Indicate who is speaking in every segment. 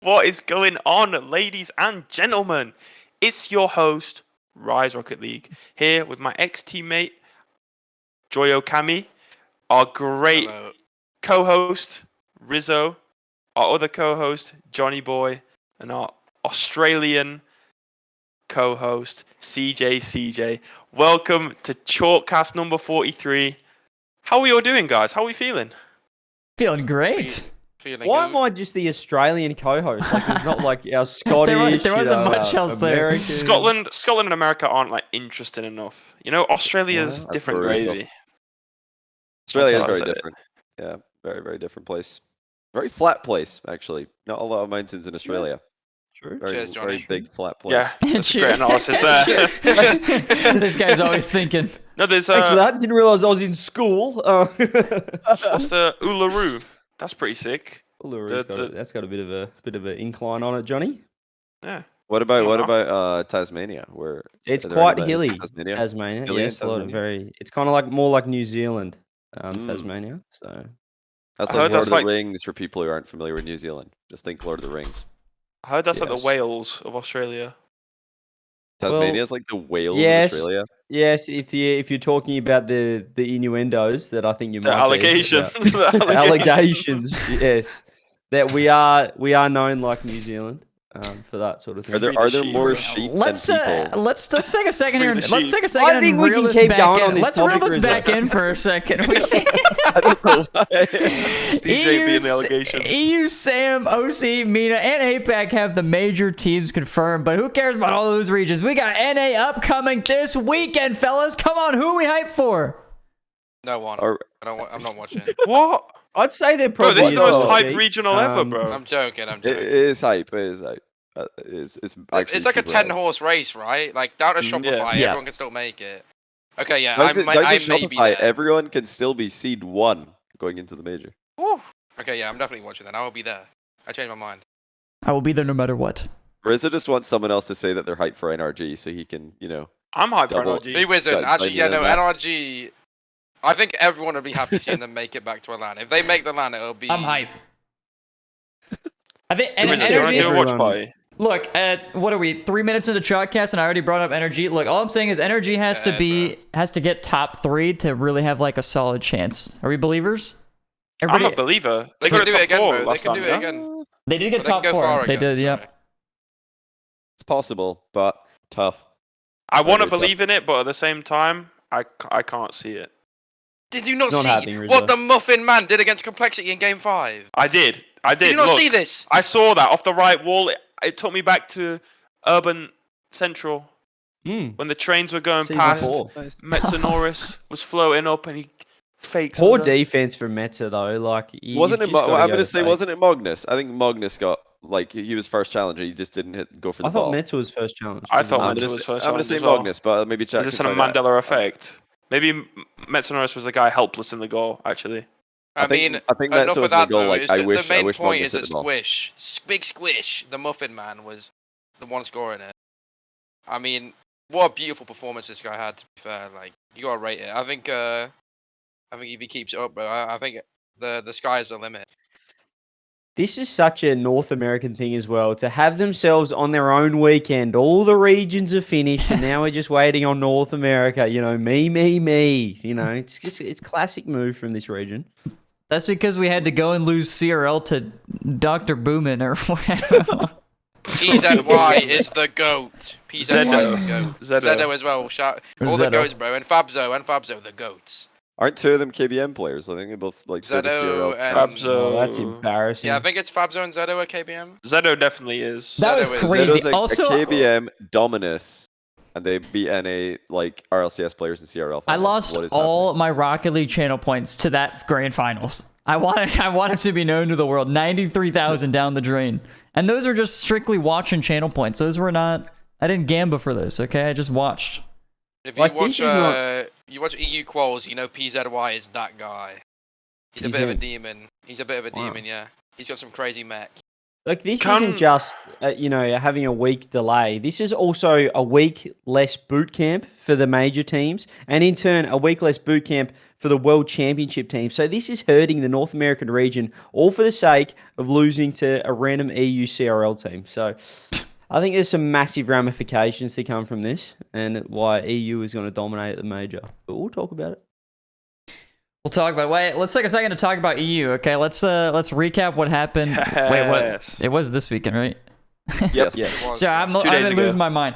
Speaker 1: What is going on, ladies and gentlemen? It's your host, Rise Rocket League, here with my ex-teammate, Joyo Kami, our great
Speaker 2: Hello.
Speaker 1: co-host, Rizzo, our other co-host, Johnny Boy, and our Australian co-host, CJ. Welcome to Chalkcast number 43. How are we all doing, guys? How are we feeling?
Speaker 3: Feeling great.
Speaker 2: Feeling
Speaker 4: Why
Speaker 2: good.
Speaker 4: am I just the Australian co-host? Like, there's not like our Scottish,
Speaker 3: there wasn't much else there.
Speaker 4: American.
Speaker 1: Scotland and America aren't like interesting enough. You know, Australia's
Speaker 4: Well,
Speaker 1: different
Speaker 5: brutal.
Speaker 1: gravy.
Speaker 5: Australia is
Speaker 1: That's
Speaker 5: very
Speaker 1: what I said.
Speaker 5: different. Yeah, very, very different place. Very flat place, actually. Not a lot of mountains in Australia.
Speaker 4: True.
Speaker 5: Very,
Speaker 2: Cheers, Johnny.
Speaker 5: very big flat place.
Speaker 1: Yeah, that's a great analysis there.
Speaker 3: Cheers. This guy's always thinking.
Speaker 1: No, there's
Speaker 4: Thanks for that. Didn't realize I was in school.
Speaker 1: what's the Uluru? That's pretty sick.
Speaker 4: Uluru's that's got a bit of an incline on it, Johnny.
Speaker 1: Yeah.
Speaker 5: What about
Speaker 1: Uh-huh.
Speaker 5: Tasmania? Where
Speaker 4: It's
Speaker 5: are there
Speaker 4: quite
Speaker 5: any mountains
Speaker 4: hilly.
Speaker 5: in
Speaker 4: Tasmania.
Speaker 5: Hilly in
Speaker 4: Yes, a lot of
Speaker 5: Tasmania?
Speaker 4: It's kind of like more like New Zealand, Tasmania. So
Speaker 5: That's
Speaker 1: I heard
Speaker 5: like Lord
Speaker 1: that's
Speaker 5: of the
Speaker 1: like-
Speaker 5: Rings for people who aren't familiar with New Zealand. Just think Lord of the Rings.
Speaker 1: I heard that's like the
Speaker 4: Yes.
Speaker 1: Wales of Australia.
Speaker 5: Tasmania is like the Wales
Speaker 4: yes.
Speaker 5: of Australia.
Speaker 4: yes, if you're talking about the innuendos that I think you
Speaker 1: The
Speaker 4: might
Speaker 1: allegations.
Speaker 4: be about.
Speaker 1: The allegations.
Speaker 4: Allegations, yes, that we are known like New Zealand for that sort of thing.
Speaker 5: Are there
Speaker 1: sheep.
Speaker 5: more sheep
Speaker 3: Let's
Speaker 5: than people?
Speaker 3: let's take a second here.
Speaker 1: Free the
Speaker 3: Let's
Speaker 1: sheep.
Speaker 3: take a second
Speaker 4: I think
Speaker 3: and
Speaker 4: we
Speaker 3: reel
Speaker 4: can
Speaker 3: this
Speaker 4: keep
Speaker 3: back
Speaker 4: going
Speaker 3: in.
Speaker 4: on this
Speaker 3: Let's reel
Speaker 4: topic,
Speaker 3: this
Speaker 4: Rizzo.
Speaker 3: back in for a second.
Speaker 5: I don't know why.
Speaker 1: CJ being the allegations.
Speaker 3: EU, Sam, OC, Mina, and APAC have the major teams confirmed, but who cares about all those regions? We got NA upcoming this weekend, fellas. Come on, who are we hyped for?
Speaker 2: No one.
Speaker 5: Are-
Speaker 2: I'm not watching.
Speaker 1: What?
Speaker 4: I'd say they're
Speaker 1: Bro,
Speaker 4: probably
Speaker 1: this is the most
Speaker 4: well,
Speaker 1: hype
Speaker 4: Sheep.
Speaker 1: regional ever, bro.
Speaker 2: I'm joking. I'm
Speaker 5: It
Speaker 2: joking.
Speaker 5: is hype. It is hype. It's actually
Speaker 2: It's like a
Speaker 5: super hype.
Speaker 2: 10-horse race, right? Like down to
Speaker 1: Mm,
Speaker 2: Shopify,
Speaker 3: yeah.
Speaker 2: everyone can still make it. Okay, yeah.
Speaker 5: Down
Speaker 2: I
Speaker 5: to
Speaker 2: may be
Speaker 5: Shopify,
Speaker 2: there.
Speaker 5: everyone can still be seed 1 going into the major.
Speaker 2: Woo. Okay, yeah. I'm definitely watching then. I will be there. I changed my mind.
Speaker 3: I will be there no matter what.
Speaker 5: Rizzo just wants someone else to say that they're hyped for NRG so he can,
Speaker 1: I'm hyped for
Speaker 5: Double-
Speaker 1: NRG.
Speaker 2: Be Wizard.
Speaker 5: Got
Speaker 2: Actually, yeah,
Speaker 5: Johnny
Speaker 2: no,
Speaker 5: in that.
Speaker 2: NRG. I think everyone would be happy seeing them make it back to a LAN. If they make the LAN, it'll be.
Speaker 3: I'm hyped. I think
Speaker 1: Rizzo, do you want to
Speaker 3: energy.
Speaker 1: do a watch
Speaker 4: Everyone-
Speaker 1: party?
Speaker 3: Look, what are we? 3 minutes into Chalkcast, and I already brought up energy. Look, all I'm saying is energy has to get top 3 to really have like a solid chance. Are we believers?
Speaker 1: I'm a believer.
Speaker 2: They
Speaker 1: got
Speaker 2: can do
Speaker 1: top
Speaker 2: it again,
Speaker 1: four
Speaker 2: bro. They
Speaker 1: last
Speaker 2: can
Speaker 1: time,
Speaker 2: do it
Speaker 1: yeah?
Speaker 2: again.
Speaker 3: They did get
Speaker 2: But they can
Speaker 3: top
Speaker 2: go
Speaker 3: 4.
Speaker 2: far
Speaker 3: They
Speaker 2: again,
Speaker 3: did, yeah.
Speaker 2: sorry.
Speaker 5: it's possible, but tough.
Speaker 1: I want to
Speaker 5: Very tough.
Speaker 1: believe in it, but at the same time, I can't see it.
Speaker 2: Did you not
Speaker 4: It's not
Speaker 2: see
Speaker 4: happening, Rizzo.
Speaker 2: what the Muffin Man did against Complexity in Game 5?
Speaker 1: I did.
Speaker 2: Did you not
Speaker 1: Look,
Speaker 2: see this?
Speaker 1: I saw that off the right wall. It took me back to Urban Central when the trains were going
Speaker 4: Season
Speaker 1: past.
Speaker 4: 4.
Speaker 1: Metanoris was floating up and he fakes.
Speaker 4: Poor
Speaker 1: under.
Speaker 4: defense from Meta though. Like
Speaker 5: Wasn't it?
Speaker 4: you've just gotta
Speaker 5: I'm
Speaker 4: go
Speaker 5: gonna
Speaker 4: to
Speaker 5: say,
Speaker 4: fake.
Speaker 5: wasn't it Magnus? I think Magnus got he was first challenger. He just didn't go for the
Speaker 4: I thought
Speaker 5: ball.
Speaker 4: Meta was first challenge.
Speaker 1: I thought
Speaker 5: I'm
Speaker 1: Meta
Speaker 5: gonna
Speaker 1: was
Speaker 5: say,
Speaker 1: first
Speaker 5: I'm gonna
Speaker 1: challenge
Speaker 5: say
Speaker 1: as well.
Speaker 5: Magnus, but maybe check.
Speaker 1: Is this
Speaker 5: and
Speaker 1: an
Speaker 5: find out.
Speaker 1: Mandela effect? Maybe Metanoris was the guy helpless in the goal, actually.
Speaker 2: I
Speaker 5: think
Speaker 2: mean,
Speaker 5: think
Speaker 2: enough
Speaker 5: Metso
Speaker 2: of
Speaker 5: was in the
Speaker 2: that
Speaker 5: goal.
Speaker 2: though.
Speaker 5: Like
Speaker 2: is
Speaker 5: I
Speaker 2: that
Speaker 5: wish,
Speaker 2: the main
Speaker 5: I wish
Speaker 2: point
Speaker 5: Magnus
Speaker 2: is
Speaker 5: hit
Speaker 2: that
Speaker 5: the ball.
Speaker 2: Big Squish, the Muffin Man was the one scoring it. I mean, what a beautiful performance this guy had. To be fair, like you gotta rate it. I think if he keeps it up, bro, I think the sky's the limit.
Speaker 4: This is such a North American thing as well, to have themselves on their own weekend. All the regions are finished, and now we're just waiting on North America. You know, me. You know, it's classic move from this region.
Speaker 3: That's because we had to go and lose CRL to Dr. Boomin or whatever.
Speaker 2: PZY is the goat. PZY is the goat.
Speaker 1: Zedo.
Speaker 2: Zedo as well. Shout all the
Speaker 3: Zedo.
Speaker 2: goats, bro. And Fabzo, the goats.
Speaker 5: Aren't 2 of them KBM players? I think they both like
Speaker 2: Zedo
Speaker 5: CRL.
Speaker 2: and-
Speaker 1: Fabzo.
Speaker 4: Oh, that's embarrassing.
Speaker 2: Yeah, I think it's Fabzo and Zedo at KBM.
Speaker 1: Zedo definitely is.
Speaker 3: That was
Speaker 2: Zedo is-
Speaker 3: crazy.
Speaker 5: Zedo's
Speaker 3: Also,
Speaker 5: a KBM Dominus, and they beat NA like RLCS players in CRL.
Speaker 3: I
Speaker 5: finals.
Speaker 3: lost
Speaker 5: What is
Speaker 3: all
Speaker 5: happening?
Speaker 3: my Rocket League channel points to that grand finals. I wanted to be known to the world. 93,000 down the drain. And those are just strictly watching channel points. Those were not... I didn't gamba for this, okay? I just watched.
Speaker 2: If you
Speaker 4: Like,
Speaker 2: watch
Speaker 4: this is not-
Speaker 2: you watch EU quals, you know PZY is that guy. He's a bit of a demon. He's a bit of a
Speaker 4: Wow.
Speaker 2: demon, yeah. He's got some crazy mech.
Speaker 4: Like this
Speaker 1: Can-
Speaker 4: isn't just having a week delay. This is also a week less boot camp for the major teams, and in turn a week less boot camp for the World Championship team. So this is hurting the North American region, all for the sake of losing to a random EU CRL team. So I think there's some massive ramifications to come from this, and why EU is going to dominate the major. But we'll talk about it.
Speaker 3: We'll talk about it. Wait, let's take a second to talk about EU. Okay, let's recap what happened. Wait, what?
Speaker 1: Yes.
Speaker 3: It was this weekend, right?
Speaker 1: Yep.
Speaker 5: Yeah.
Speaker 2: It was,
Speaker 3: Sorry,
Speaker 2: yeah.
Speaker 3: I'm
Speaker 1: 2 days ago.
Speaker 3: losing my mind.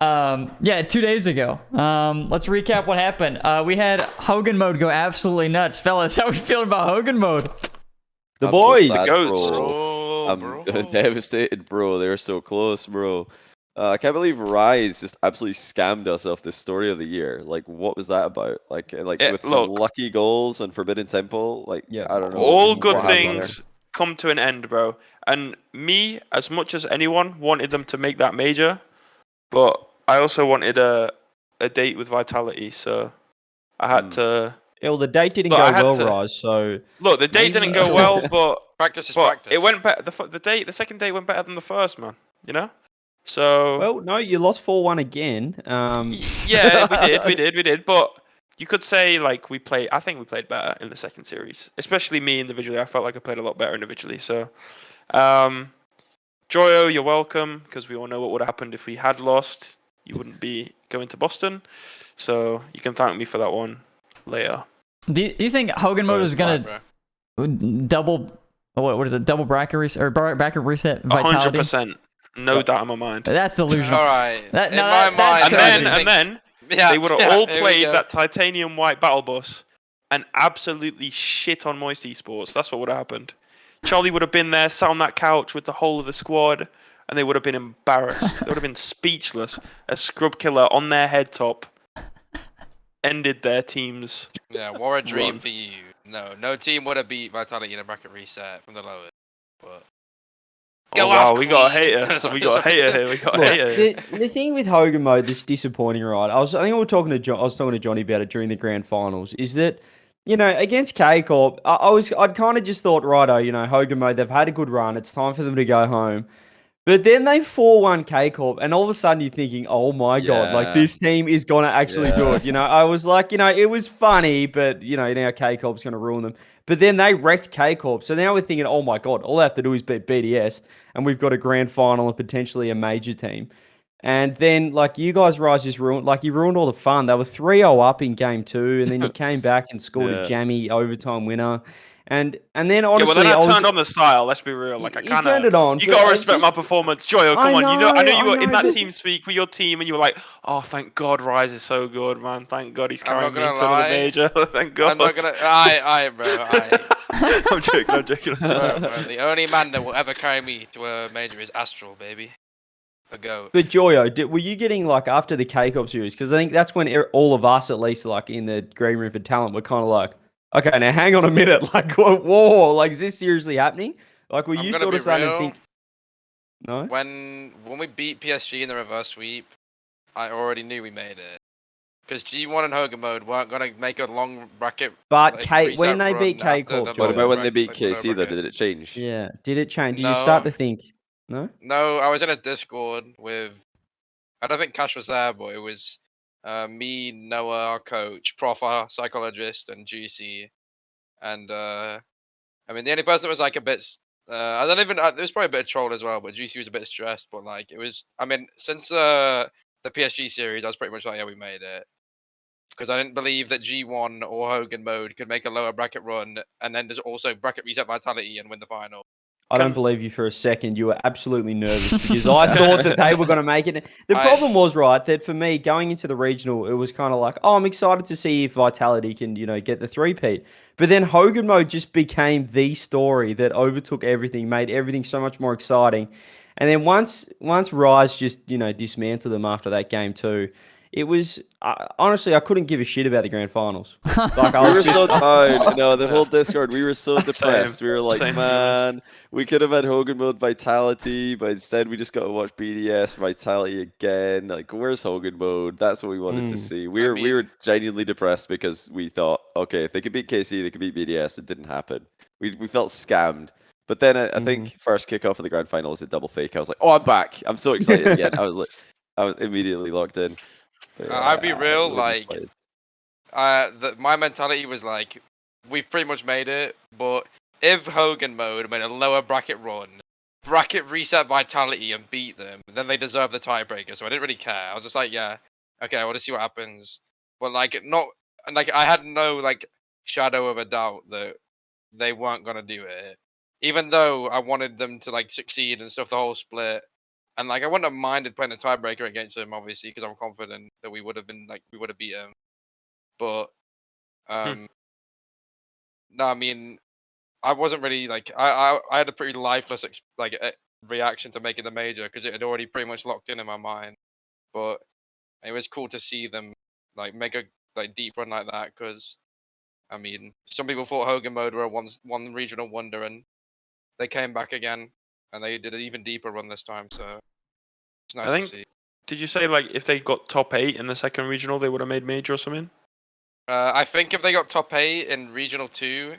Speaker 3: Yeah, 2 days ago. Let's recap what happened. We had Hogan Mode go absolutely nuts. Fellas, how we feeling about Hogan Mode?
Speaker 4: The
Speaker 5: I'm
Speaker 4: boys.
Speaker 5: So sad,
Speaker 1: Goats.
Speaker 5: bro.
Speaker 2: Bro,
Speaker 5: I'm
Speaker 2: bro.
Speaker 5: devastated, bro. They're so close, bro. I can't believe Rise just absolutely scammed us off the story of the year. Like, what was that about? Like with some
Speaker 1: Look.
Speaker 5: lucky goals and Forbidden Temple. Like,
Speaker 4: Yeah.
Speaker 5: I don't know.
Speaker 1: All
Speaker 5: what
Speaker 1: good
Speaker 5: happened there.
Speaker 1: things come to an end, bro. And me, as much as anyone, wanted them to make that major, but I also wanted a date with Vitality, so I had to.
Speaker 4: Well, the date didn't
Speaker 1: Look,
Speaker 4: go
Speaker 1: I had
Speaker 4: well,
Speaker 1: to-
Speaker 4: Rise. So
Speaker 1: Look, the date
Speaker 4: Maybe
Speaker 1: didn't go
Speaker 4: sure.
Speaker 1: well, but
Speaker 2: Practice is
Speaker 1: but
Speaker 2: practice.
Speaker 1: it went better. The second date went better than the first, man. You know. So
Speaker 4: well, no, you lost 4-1 again.
Speaker 1: yeah, we did. But you could say like I think we played better in the second series, especially me individually. I felt like I played a lot better individually. So, Joyo, you're welcome, because we all know what would have happened if we had lost. You wouldn't be going to Boston, so you can thank me for that one later.
Speaker 3: Do you think Hogan Mode is
Speaker 2: Fine,
Speaker 3: gonna
Speaker 2: bro.
Speaker 3: double? What is it? Double bracket reset or bracket reset Vitality?
Speaker 1: 100%, no doubt in my mind.
Speaker 3: That's delusional.
Speaker 2: All right.
Speaker 3: That-
Speaker 2: In
Speaker 3: no,
Speaker 2: my
Speaker 3: that- that's
Speaker 2: mind,
Speaker 3: crazy.
Speaker 2: I
Speaker 1: And then
Speaker 2: yeah,
Speaker 1: they would have
Speaker 2: yeah,
Speaker 1: all
Speaker 2: here we
Speaker 1: played
Speaker 2: go.
Speaker 1: that titanium white battle bus and absolutely shit on Moist Esports. That's what would have happened. Charlie would have been there, sat on that couch with the whole of the squad, and they would have been embarrassed. They would have been speechless. A scrub killer on their head top ended their team's.
Speaker 2: Yeah, war a dream
Speaker 1: Run.
Speaker 2: for you. No team would have beat Vitality in a bracket reset from the lowest. But
Speaker 1: Oh
Speaker 2: Go
Speaker 1: wow,
Speaker 2: off,
Speaker 1: we got a
Speaker 2: Queen.
Speaker 1: hater. We got a hater here. We got a
Speaker 4: Look,
Speaker 1: hater here.
Speaker 4: the thing with Hogan Mode that's disappointing, right? I was talking to Johnny about it during the grand finals. Is that against K Corp, I'd kind of just thought, righto, Hogan Mode, they've had a good run. It's time for them to go home. But then they 4-1 K Corp, and all of a sudden you're thinking, oh my god, like
Speaker 5: Yeah.
Speaker 4: this team is gonna actually do
Speaker 5: Yeah.
Speaker 4: it. I was like, it was funny, but now K Corp's gonna ruin them. But then they wrecked K Corp, so now we're thinking, oh my god, all they have to do is beat BDS, and we've got a grand final and potentially a major team. And then like you guys, Rise, just ruined all the fun. They were 3-0 up in game 2, and then you came back and scored
Speaker 5: Yeah.
Speaker 4: a jammy overtime winner. And then
Speaker 1: Yeah,
Speaker 4: honestly,
Speaker 1: well then I
Speaker 4: I was,
Speaker 1: turned on the style. Let's be real. Like I
Speaker 4: you
Speaker 1: kind
Speaker 4: turned
Speaker 1: of.
Speaker 4: it on.
Speaker 1: You
Speaker 4: but
Speaker 1: gotta
Speaker 4: I
Speaker 1: respect my
Speaker 4: just-
Speaker 1: performance, Joyo. Come
Speaker 4: I
Speaker 1: on, I know you
Speaker 4: know,
Speaker 1: were in that
Speaker 4: but-
Speaker 1: team speak with your team, and you were like, "Oh, thank God, Rise is so good, man. Thank God he's
Speaker 2: I'm not
Speaker 1: carrying me
Speaker 2: gonna
Speaker 1: into another
Speaker 2: lie.
Speaker 1: major. Thank God."
Speaker 2: I'm not gonna. Aye, bro. Aye.
Speaker 1: I'm joking. I'm joking. I'm joking.
Speaker 2: Bro, the only man that will ever carry me to a major is Astral, baby. The goat.
Speaker 4: But Joyo, were you getting like after the K-Corp series? Because I think that's when all of us, at least like in the green room for talent, were kind of like, okay, now hang on a minute, like whoa, like is this seriously happening? Like, were
Speaker 2: I'm
Speaker 4: you
Speaker 2: gonna
Speaker 4: sort
Speaker 2: be
Speaker 4: of starting to
Speaker 2: real.
Speaker 4: think? No.
Speaker 2: When we beat PSG in the reverse sweep, I already knew we made it. Because G1 and Hogan Mode weren't gonna make a long bracket.
Speaker 4: But
Speaker 2: like,
Speaker 4: when
Speaker 2: reset
Speaker 4: they
Speaker 2: run
Speaker 4: beat
Speaker 2: after
Speaker 4: K-Corp,
Speaker 2: the
Speaker 4: Joyo.
Speaker 5: What
Speaker 2: lower
Speaker 5: about when they
Speaker 2: bracket,
Speaker 5: beat
Speaker 2: like, lower
Speaker 5: KC though?
Speaker 2: bracket.
Speaker 5: Did it change?
Speaker 4: Yeah, did it change? Did you
Speaker 2: No.
Speaker 4: start to think? No.
Speaker 2: No, I was in a Discord with. I don't think Cash was there, but it was me, Noah, our coach, Prof, our psychologist, and GC. And I mean, the only person that was like a bit. I don't even. There was probably a bit of troll as well, but GC was a bit stressed. But like, it was. I mean, since the PSG series, I was pretty much like, yeah, we made it. Because I didn't believe that G1 or Hogan Mode could make a lower bracket run and then there's also bracket reset Vitality and win the final.
Speaker 4: I don't
Speaker 1: Can-
Speaker 4: believe you for a second. You were absolutely nervous because I thought that they were going to make it. The
Speaker 2: I-
Speaker 4: problem was, right, that for me, going into the regional, it was kind of like, oh, I'm excited to see if Vitality can, get the three-peat. But then Hogan Mode just became the story that overtook everything, made everything so much more exciting. And then once Rise just, dismantled them after that game too, it was honestly I couldn't give a shit about the grand finals. Like I
Speaker 5: We were
Speaker 4: was
Speaker 5: so
Speaker 4: just,
Speaker 5: down. No, the whole Discord, we were so depressed. We were like,
Speaker 1: Same.
Speaker 5: man, we could have had Hogan Mode Vitality, but instead we just got to watch BDS Vitality again. Like, where's Hogan Mode? That's what we wanted to see. We were genuinely depressed because we thought, okay, if they could beat KC, they could beat BDS. It didn't happen. We felt scammed. But then I think first kickoff of the grand final was a double fake. I was like, oh, I'm back. I'm so excited again. I was immediately locked in. But,
Speaker 2: I'll be
Speaker 5: I
Speaker 2: real,
Speaker 5: really
Speaker 2: like,
Speaker 5: disappointed.
Speaker 2: my mentality was like, we've pretty much made it, but if Hogan mode made a lower bracket run, bracket reset Vitality and beat them, then they deserve the tiebreaker. So I didn't really care. I was just like, yeah, okay, I want to see what happens. But like, I had no like shadow of a doubt that they weren't gonna do it, even though I wanted them to like succeed and stuff the whole split. And like, I wouldn't have minded playing a tiebreaker against them, obviously, because I'm confident that we would have beat them. But no, I mean, I wasn't really like I had a pretty lifeless reaction to making the major because it had already pretty much locked in my mind. But it was cool to see them like make a like deep run like that because I mean, some people thought Hogan mode were one regional wonder and they came back again and they did an even deeper run this time. So it's nice to see.
Speaker 1: Did you say like if they got top 8 in the second regional, they would have made major or something?
Speaker 2: I think if they got top 8 in regional 2.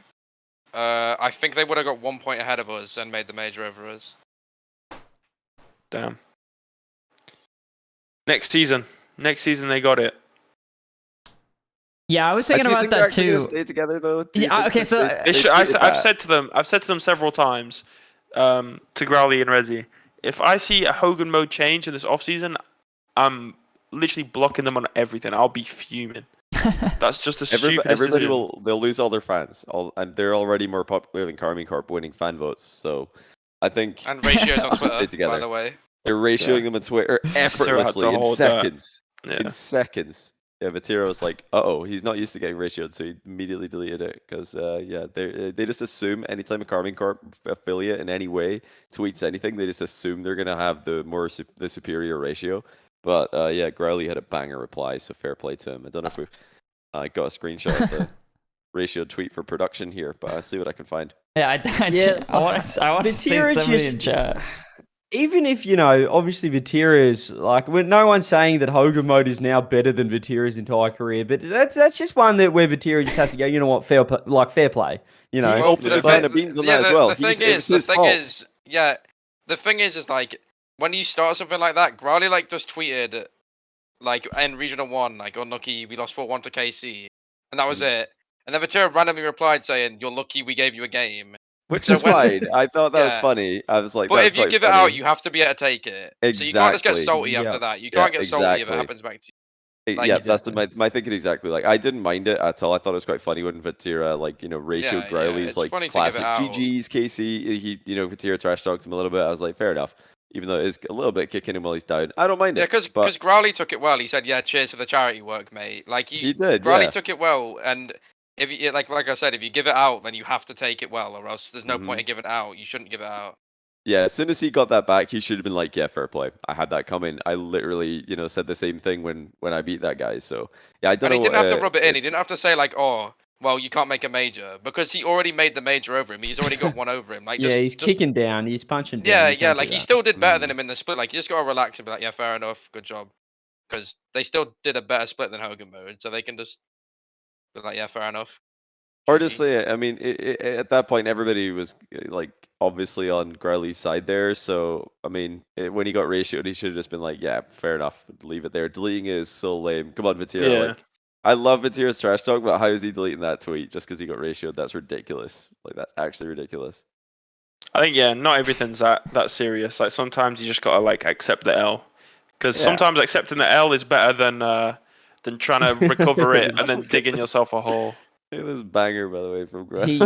Speaker 2: I think they would have got 1 point ahead of us and made the major over us.
Speaker 1: Damn. Next season they got it.
Speaker 3: Yeah, I was thinking about that too.
Speaker 5: Stay together though.
Speaker 3: Yeah, okay, so
Speaker 1: I've said to them several times, to Growly and Rezi, if I see a Hogan mode change in this off season, I'm literally blocking them on everything. I'll be fuming. That's just the stupidest
Speaker 5: Everybody
Speaker 1: decision.
Speaker 5: they'll lose all their fans, and they're already more popular than Karmine Corp winning fan votes. So I think
Speaker 2: and ratios on
Speaker 5: stay
Speaker 2: Twitter,
Speaker 5: together.
Speaker 2: by the way.
Speaker 5: They're ratioing them on Twitter effortlessly in seconds. In seconds. Yeah, Vatira was like, "Uh-oh, he's not used to getting ratioed," so he immediately deleted it because, yeah, they just assume anytime a Karmine Corp affiliate in any way tweets anything, they just assume they're gonna have the superior ratio. But yeah, Growly had a banger reply, so fair play to him. I don't know if we've got a screenshot of the ratio tweet for production here, but I'll see what I can find.
Speaker 3: Yeah, I want to see somebody in chat.
Speaker 4: Even if, obviously Vatira's, like, no one's saying that Hogan mode is now better than Vatira's entire career, but that's just one where Vatira just has to go, you know what, fair play, you know.
Speaker 5: He opened a can of beans on that as well.
Speaker 2: The thing is like, when you start something like that, Growly, like, just tweeted, like, in Regional 1, like, unlucky, we lost 4-1 to KC, and that was it. And then Vatira randomly replied saying, you're lucky we gave you a game.
Speaker 5: Which is fine. I thought that was funny. I was like,
Speaker 2: but
Speaker 5: that's
Speaker 2: if you give
Speaker 5: funny.
Speaker 2: it out, you have to be able to take it.
Speaker 5: Exactly.
Speaker 2: So you can't just get salty after that. You can't get salty if it happens back to you.
Speaker 5: Like, yeah, that's my thinking exactly. Like, I didn't mind it at all. I thought it was quite funny when Vatira, like, ratioed Growly's like classic GG's KC. He, Vatira trash talked him a little bit. I was like, fair enough. Even though it's a little bit kicking him while he's down. I don't mind it.
Speaker 2: Yeah, because Growly took it well. He said, yeah, cheers for the charity work, mate. Like,
Speaker 5: he did.
Speaker 2: Growly took it well. And if you, like I said, if you give it out, then you have to take it well, or else there's no point in giving it out. You shouldn't give it out.
Speaker 5: Yeah, as soon as he got that back, he should have been like, yeah, fair play. I had that coming. I literally, said the same thing when I beat that guy. So, yeah, I don't know.
Speaker 2: And he didn't have to rub it in. He didn't have to say, like, oh, well, you can't make a major. Because he already made the major over him. He's already got one over him. Like,
Speaker 4: he's kicking down. He's punching down.
Speaker 2: Yeah, like, he still did better than him in the split. Like, you just got to relax and be like, yeah, fair enough. Good job. Because they still did a better split than Hogan mode. So they can just be like, yeah, fair enough.
Speaker 5: Or just say it. I mean, at that point, everybody was like obviously on Growly's side there. So, I mean, when he got ratioed, he should have just been like, yeah, fair enough. Leave it there. Deleting it is so lame. Come on, Vatira.
Speaker 1: Yeah.
Speaker 5: Like, I love Vatira's trash talk, but how is he deleting that tweet just because he got ratioed? That's ridiculous. Like, that's actually ridiculous.
Speaker 1: I think, yeah, not everything's that serious. Like, sometimes you just gotta, like, accept the L. Because sometimes accepting the L is better than trying to recover it and then digging yourself a hole.
Speaker 5: Look at this banger, by the way, from Growly.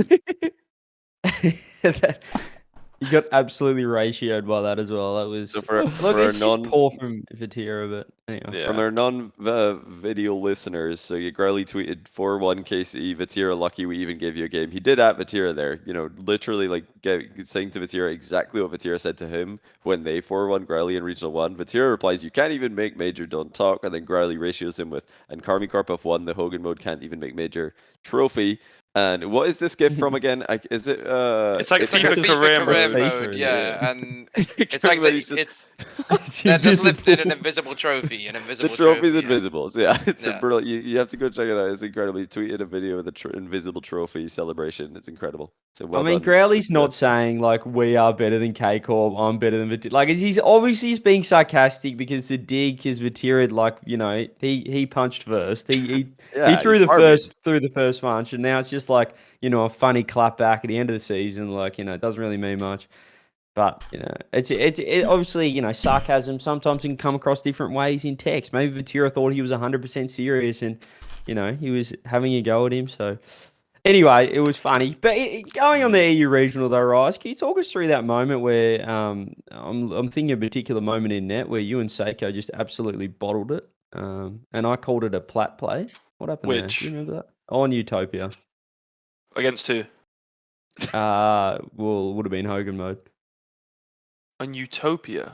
Speaker 4: He got absolutely ratioed by that as well. That was just poor from Vatira, but anyway.
Speaker 5: Yeah. From our non-video listeners, so Growly tweeted 4-1 KC, Vatira lucky we even gave you a game. He did at Vatira there, literally like saying to Vatira exactly what Vatira said to him when they 4-1 Growly in Regional 1. Vatira replies, you can't even make major, don't talk, and then Growly ratios him with, and Karmine Corp have won the Hogan mode can't even make major trophy. And what is this gift from again? Is it?
Speaker 1: It's like
Speaker 2: It's like a
Speaker 1: FIFA
Speaker 2: FIFA
Speaker 1: career
Speaker 2: career
Speaker 1: mode.
Speaker 2: mode, yeah, and it's like
Speaker 5: He's
Speaker 2: it's they're just lifting an invisible trophy, an
Speaker 5: the
Speaker 2: invisible
Speaker 5: trophy's
Speaker 2: trophy.
Speaker 5: invisible. So yeah, it's
Speaker 2: Yeah.
Speaker 5: a brilliant. You have to go check it out. It's incredible. He tweeted a video of the invisible trophy celebration. It's incredible. So well
Speaker 4: I mean,
Speaker 5: done.
Speaker 4: Growley's not saying like we are better than K Corp. I'm better than Vitirid. Like he's obviously being sarcastic because the dig is Vitirid. Like he punched first. He
Speaker 5: Yeah,
Speaker 4: threw
Speaker 5: he's
Speaker 4: the
Speaker 5: farming.
Speaker 4: first punch, and now it's just like a funny clap back at the end of the season. Like it doesn't really mean much. But it's obviously sarcasm sometimes can come across different ways in text. Maybe Vatira thought he was 100% serious, and he was having a go at him. So. Anyway, it was funny. But going on the EU regional though, Rice, can you talk us through that moment where I'm thinking of a particular moment in net where you and Seiko just absolutely bottled it, and I called it a plat play. What happened there? Do you remember that? On Utopia.
Speaker 1: Against who?
Speaker 4: Well, it would have been Hogan mode.
Speaker 1: On Utopia.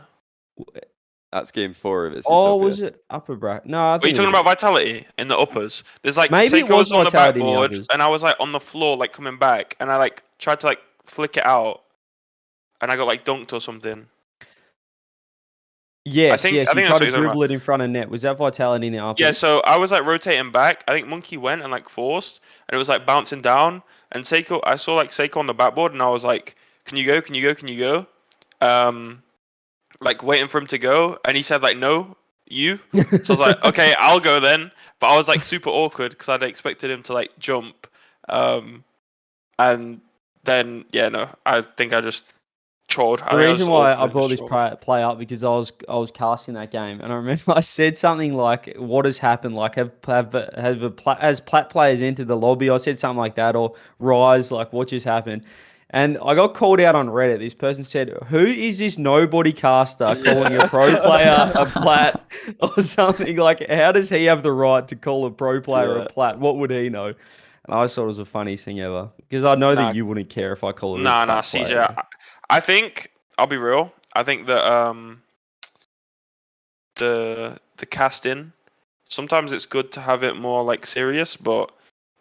Speaker 5: That's game 4 of it.
Speaker 4: Oh, was it upper bracket? No, I
Speaker 1: Are you
Speaker 4: think.
Speaker 1: talking about Vitality in the uppers? There's like
Speaker 4: Maybe it
Speaker 1: Seiko
Speaker 4: was
Speaker 1: on the
Speaker 4: Vitality in the
Speaker 1: backboard,
Speaker 4: uppers.
Speaker 1: and I was like on the floor, like coming back, and I like tried to like flick it out, and I got like dunked or something.
Speaker 4: Yes,
Speaker 1: I think
Speaker 4: you
Speaker 1: that's
Speaker 4: tried
Speaker 1: what
Speaker 4: to
Speaker 1: you're talking
Speaker 4: dribble it in front of net. Was that Vitality in the uppers?
Speaker 1: Yeah, so I was like rotating back. I think Monkey went and like forced, and it was like bouncing down. And Seiko, I saw like Seiko on the backboard, and I was like, "Can you go? Can you go? Can you go?" Like waiting for him to go, and he said like, "No, you." So I was like, "Okay, I'll go then." But I was like super awkward because I'd expected him to like jump, and then yeah, no, I think I just trolled.
Speaker 4: The reason why I brought
Speaker 1: just
Speaker 4: this
Speaker 1: trolled.
Speaker 4: play up because I was casting that game, and I remember I said something like, "What has happened? Like, has plat players entered the lobby?" I said something like that, or Rise, like, what just happened? And I got called out on Reddit. This person said, "Who is this nobody caster calling a pro player a plat or something? Like, how does he have the right to call a pro player a plat? What would he know?" And I just thought it was the funniest thing ever because I know that you wouldn't care if I call it a
Speaker 1: Nah,
Speaker 4: plat
Speaker 1: CJ.
Speaker 4: player.
Speaker 1: I think I'll be real. I think that the casting sometimes it's good to have it more like serious, but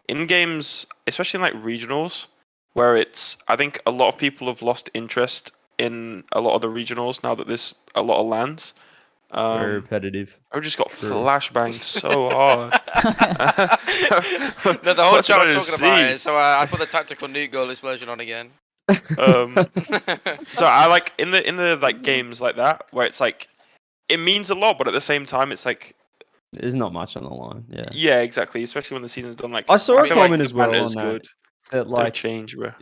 Speaker 1: in games, especially in like regionals, where I think a lot of people have lost interest in a lot of the regionals now that there's a lot of lands.
Speaker 4: Very repetitive.
Speaker 1: I just got
Speaker 4: True.
Speaker 1: flashbanged so hard.
Speaker 2: No, the whole
Speaker 1: What did
Speaker 2: chat
Speaker 1: I
Speaker 2: was
Speaker 1: just
Speaker 2: talking about
Speaker 1: see?
Speaker 2: it, so I put the tactical nuke goal version on again.
Speaker 1: So I like in the like games like that where it's like it means a lot, but at the same time it's like
Speaker 4: There's not much on the line. Yeah.
Speaker 1: yeah, exactly. Especially when the season's done. Like
Speaker 4: I saw a
Speaker 1: feel like
Speaker 4: comment
Speaker 1: the
Speaker 4: as well
Speaker 1: banner's
Speaker 4: on that.
Speaker 1: good.
Speaker 4: That
Speaker 1: Don't
Speaker 4: like
Speaker 1: change, bro.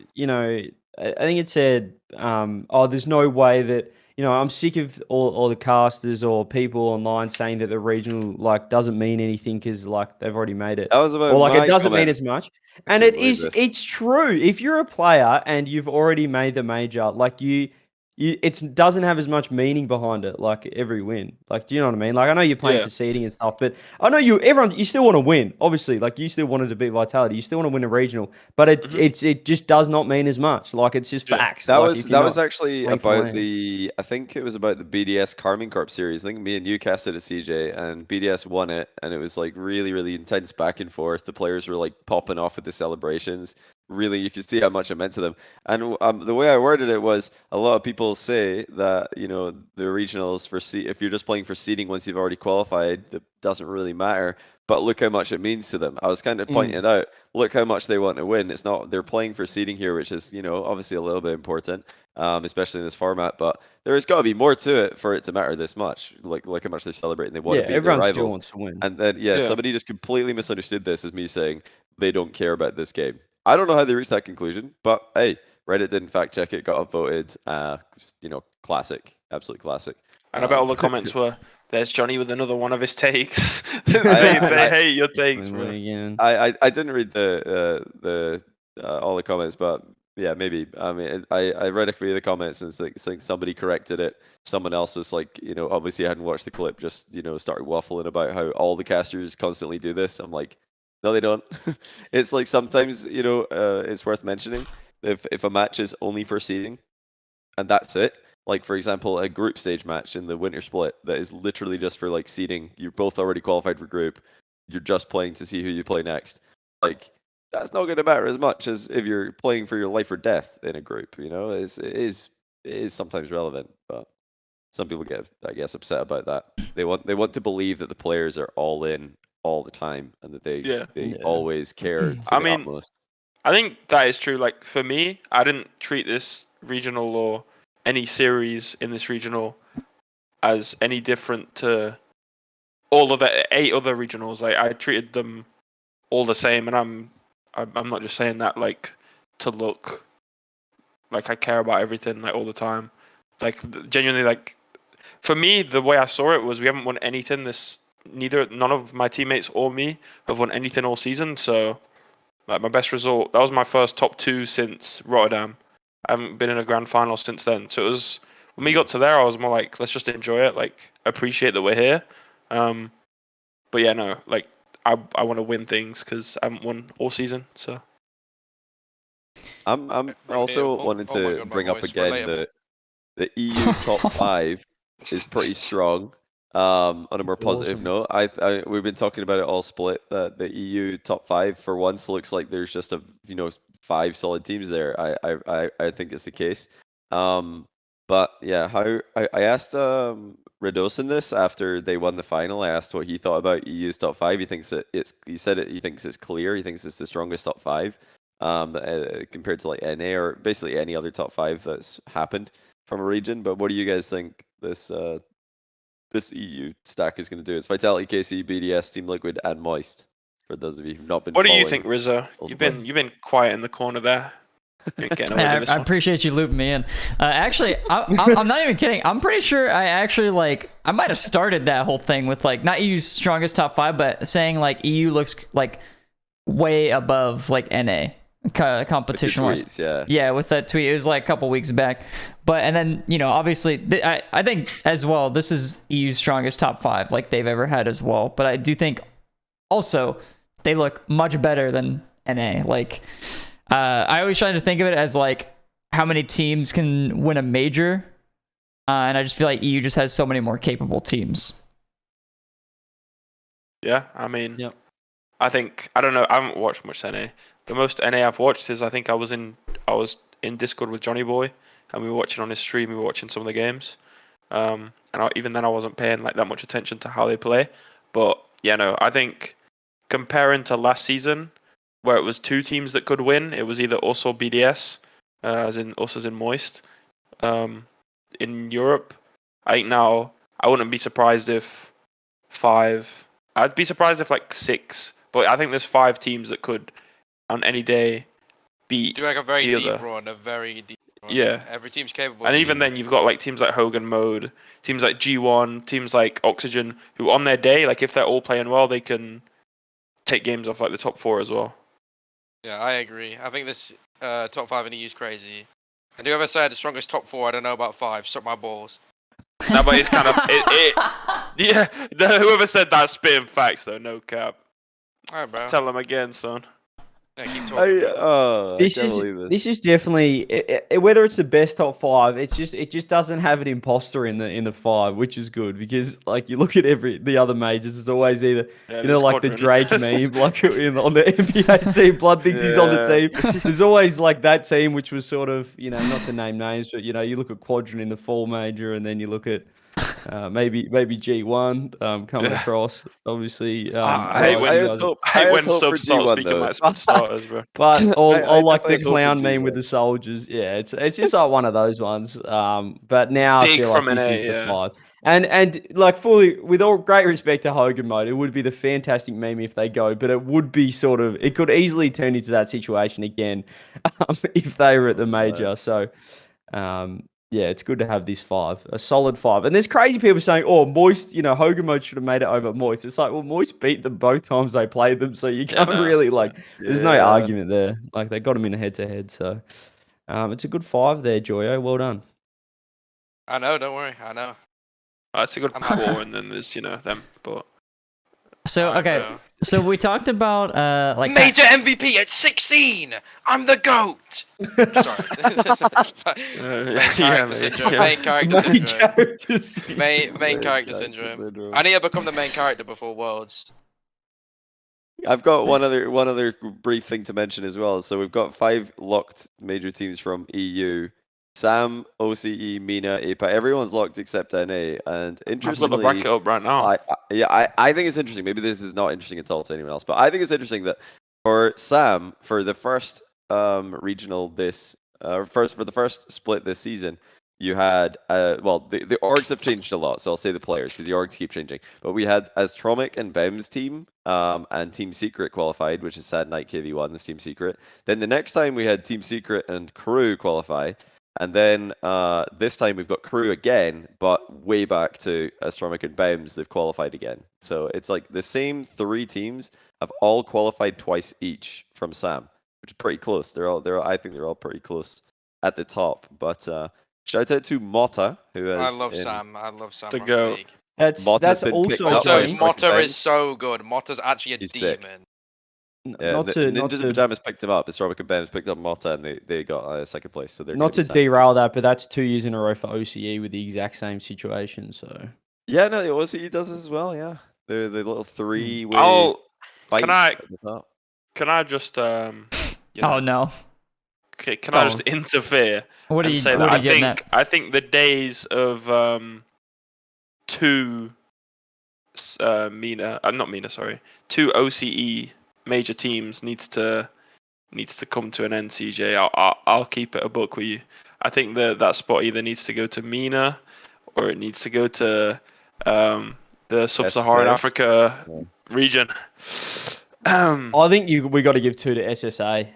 Speaker 4: I think it said, there's no way that I'm sick of all the casters or people online saying that the regional like doesn't mean anything because like they've already made it,
Speaker 5: That was about
Speaker 4: or like it
Speaker 5: my
Speaker 4: doesn't mean
Speaker 5: comment.
Speaker 4: as much.
Speaker 5: I
Speaker 4: And
Speaker 5: couldn't
Speaker 4: it
Speaker 5: believe
Speaker 4: is,
Speaker 5: this.
Speaker 4: it's true. If you're a player and you've already made the major, like it doesn't have as much meaning behind it, like every win. Like, do you know what I mean? Like, I know you're playing
Speaker 1: Yeah.
Speaker 4: for seeding and stuff, but I know you still want to win. Obviously, like you still wanted to beat Vitality. You still want to win a regional, but it just does not mean as much. Like, it's just
Speaker 1: Yeah.
Speaker 4: facts.
Speaker 5: That
Speaker 4: like,
Speaker 5: was actually
Speaker 4: playing for
Speaker 5: about
Speaker 4: land.
Speaker 5: I think it was about the BDS Carmine Corp series. I think me and you cast it at CJ, and BDS won it, and it was like really, really intense back and forth. The players were like popping off at the celebrations. Really, you could see how much it meant to them. And the way I worded it was, a lot of people say that the regionals if you're just playing for seeding once you've already qualified, that doesn't really matter. But look how much it means to them. I was kind of pointing it out. Look how much they want to win. It's not they're playing for seeding here, which is obviously a little bit important, especially in this format. But there's got to be more to it for it to matter this much. Like look how much they're celebrating. They want to beat their
Speaker 4: Everyone still
Speaker 5: rivals.
Speaker 4: wants to win.
Speaker 5: And then
Speaker 1: Yeah.
Speaker 5: somebody just completely misunderstood this as me saying they don't care about this game. I don't know how they reached that conclusion, but hey, Reddit didn't fact check it, got upvoted. Classic, absolute classic.
Speaker 1: And I bet all the comments were, "There's Johnny with another one of his takes." they
Speaker 5: I-
Speaker 1: hate your takes, bro.
Speaker 4: Again.
Speaker 5: I didn't read the all the comments, but yeah, maybe. I mean, I read a few of the comments and it's like somebody corrected it. Someone else was like, obviously hadn't watched the clip, just started waffling about how all the casters constantly do this. I'm like, no, they don't. It's like sometimes it's worth mentioning if a match is only for seeding, and that's it. Like for example, a group stage match in the winter split that is literally just for like seeding. You're both already qualified for group. You're just playing to see who you play next. Like that's not going to matter as much as if you're playing for your life or death in a group. You know, it is sometimes relevant, but some people get, I guess, upset about that. They want to believe that the players are all in all the time and that they always care to
Speaker 1: I
Speaker 5: the
Speaker 1: mean,
Speaker 5: utmost.
Speaker 1: I think that is true. Like for me, I didn't treat this regional or any series in this regional as any different to all of the 8 other regionals. Like I treated them all the same, and I'm not just saying that like to look like I care about everything like all the time. Like genuinely, like for me, the way I saw it was we haven't won anything this. None of my teammates or me have won anything all season. So like my best result, that was my first top 2 since Rotterdam. I haven't been in a grand final since then. So it was when we got to there, I was more like, let's just enjoy it, like appreciate that we're here. But yeah, no, like I want to win things because I haven't won all season. So
Speaker 5: I'm also wanting to bring up again that the EU top 5 is pretty strong. On a more positive note, we've been talking about it all split. The EU top 5 for once looks like there's just 5 solid teams there. I think it's the case. But yeah, I asked Radosin this after they won the final. I asked what he thought about EU's top 5. He thinks that he thinks it's clear. He thinks it's the strongest top 5 compared to like NA or basically any other top 5 that's happened from a region. But what do you guys think this EU stack is going to do? It's Vitality, KC, BDS, Team Liquid, and Moist. For those of you who've not been.
Speaker 1: What do you think, Rizzo? You've been quiet in the corner there.
Speaker 3: I appreciate you looping me in. Actually, I'm not even kidding. I'm pretty sure I actually I might have started that whole thing with like not EU's strongest top 5, but saying like EU looks like way above like NA competition wise. Yeah, with that tweet, it was like a couple weeks back. But and then obviously I think as well this is EU's strongest top 5 like they've ever had as well. But I do think also they look much better than NA. Like I always try to think of it as like how many teams can win a major, and I just feel like EU just has so many more capable teams.
Speaker 1: Yeah, I mean, I think I don't know. I haven't watched much NA. The most NA I've watched is I think I was in Discord with Johnny Boy, and we were watching on his stream. We were watching some of the games, and even then I wasn't paying like that much attention to how they play. But yeah, no, I think comparing to last season, where it was 2 teams that could win, it was either us or BDS, as in us as in Moist. In Europe, I think now I wouldn't be surprised if 5. I'd be surprised if like 6, but I think there's 5 teams that could on any day beat.
Speaker 2: Do like a very
Speaker 1: the
Speaker 2: deep
Speaker 1: other.
Speaker 2: run, a very deep run.
Speaker 1: Yeah.
Speaker 2: Every team's capable.
Speaker 1: And even then, you've got like teams like Hogan Mode, teams like G1, teams like Oxygen, who on their day, like if they're all playing well, they can take games off like the top 4 as well.
Speaker 2: Yeah, I agree. I think this top 5 in EU is crazy. And whoever said the strongest top 4, I don't know about 5. Suck my balls.
Speaker 1: No, but it's kind of yeah. Whoever said that spitting facts though, no cap.
Speaker 2: Alright, bro.
Speaker 1: Tell them again, son.
Speaker 2: Yeah, keep talking.
Speaker 4: This is definitely whether it's the best top 5. It just doesn't have an imposter in the 5, which is good because like you look at the other majors, it's always either like the Drake meme, like on the NBA team, Blood thinks he's on the team. There's always like that team, which was sort of not to name names, but you look at Quadrant in the fall major, and then you look at maybe G1 coming across. Obviously,
Speaker 1: I hate when subs start speaking like starters, bro.
Speaker 4: But or like the clown meme with the soldiers. Yeah, it's just like one of those ones. But now I feel like this is the 5. And like fully, with all great respect to Hogan Mode, it would be the fantastic meme if they go, but it would be it could easily turn into that situation again if they were at the major. So, yeah, it's good to have this 5, a solid 5. And there's crazy people saying, "Oh, Moist, Hogan Mode should have made it over Moist." It's like, well, Moist beat them both times they played them, so you can't really there's no argument there. Like they got them in a head-to-head, so it's a good 5 there, Joyo. Well done.
Speaker 2: I know, don't worry, I know.
Speaker 1: It's a good 4, and then there's them, but.
Speaker 3: So okay, so we talked about like
Speaker 2: major MVP at 16. I'm the GOAT. Main character syndrome. Main character syndrome. I need to become the main character before Worlds.
Speaker 5: I've got one other brief thing to mention as well. So we've got 5 locked major teams from EU. Sam, OCE, Mina, APAC. Everyone's locked except NA. And
Speaker 1: I've got the
Speaker 5: interestingly,
Speaker 1: bracket up right now.
Speaker 5: I think it's interesting. Maybe this is not interesting at all to anyone else, but I think it's interesting that for Sam, for the first regional for the first split this season, you had the orgs have changed a lot, so I'll say the players because the orgs keep changing. But we had Astromic and Bem's team and Team Secret qualified, which is Sad Night KV1, this Team Secret. Then the next time we had Team Secret and Crew qualify. And then this time we've got Crew again, but way back to Astromic and Bems, they've qualified again. So it's like the same 3 teams have all qualified twice each from Sam, which is pretty close. I think they're all pretty close at the top. But shout out to Motta, who has.
Speaker 2: I love Sam. I love Sam.
Speaker 1: To
Speaker 2: on
Speaker 1: go.
Speaker 2: the league.
Speaker 4: That's
Speaker 5: Motta's been
Speaker 4: also
Speaker 5: picked up by
Speaker 2: Also,
Speaker 4: Johnny.
Speaker 5: Astromic
Speaker 2: Motta
Speaker 5: Bems.
Speaker 2: is so good. Motta's actually a
Speaker 5: He's sick.
Speaker 2: demon.
Speaker 5: Yeah,
Speaker 4: not to
Speaker 5: Ninjas in Pajamas picked him up. Astromic and Bems picked up Motta, and they got second place. So they're
Speaker 4: not
Speaker 5: gonna
Speaker 4: to
Speaker 5: be
Speaker 4: derail that, but that's 2 years in a row for OCE with the exact same situation. So
Speaker 5: Yeah, no, the OCE does this as well. Yeah, the little 3-way.
Speaker 1: Can I
Speaker 5: at the top.
Speaker 1: can I just
Speaker 3: Oh no.
Speaker 1: okay, can
Speaker 3: Go
Speaker 1: I just
Speaker 3: on.
Speaker 1: interfere
Speaker 3: What are
Speaker 1: and
Speaker 3: you
Speaker 1: say
Speaker 3: what
Speaker 1: that
Speaker 3: are you getting at?
Speaker 1: I think the days of two two OCE major teams needs to come to an end. CJ, I'll keep it a book with you. I think that spot either needs to go to Mina or it needs to go to the Sub-Saharan
Speaker 5: SSA?
Speaker 1: Africa
Speaker 5: Yeah.
Speaker 1: region.
Speaker 4: I think we got to give 2 to SSA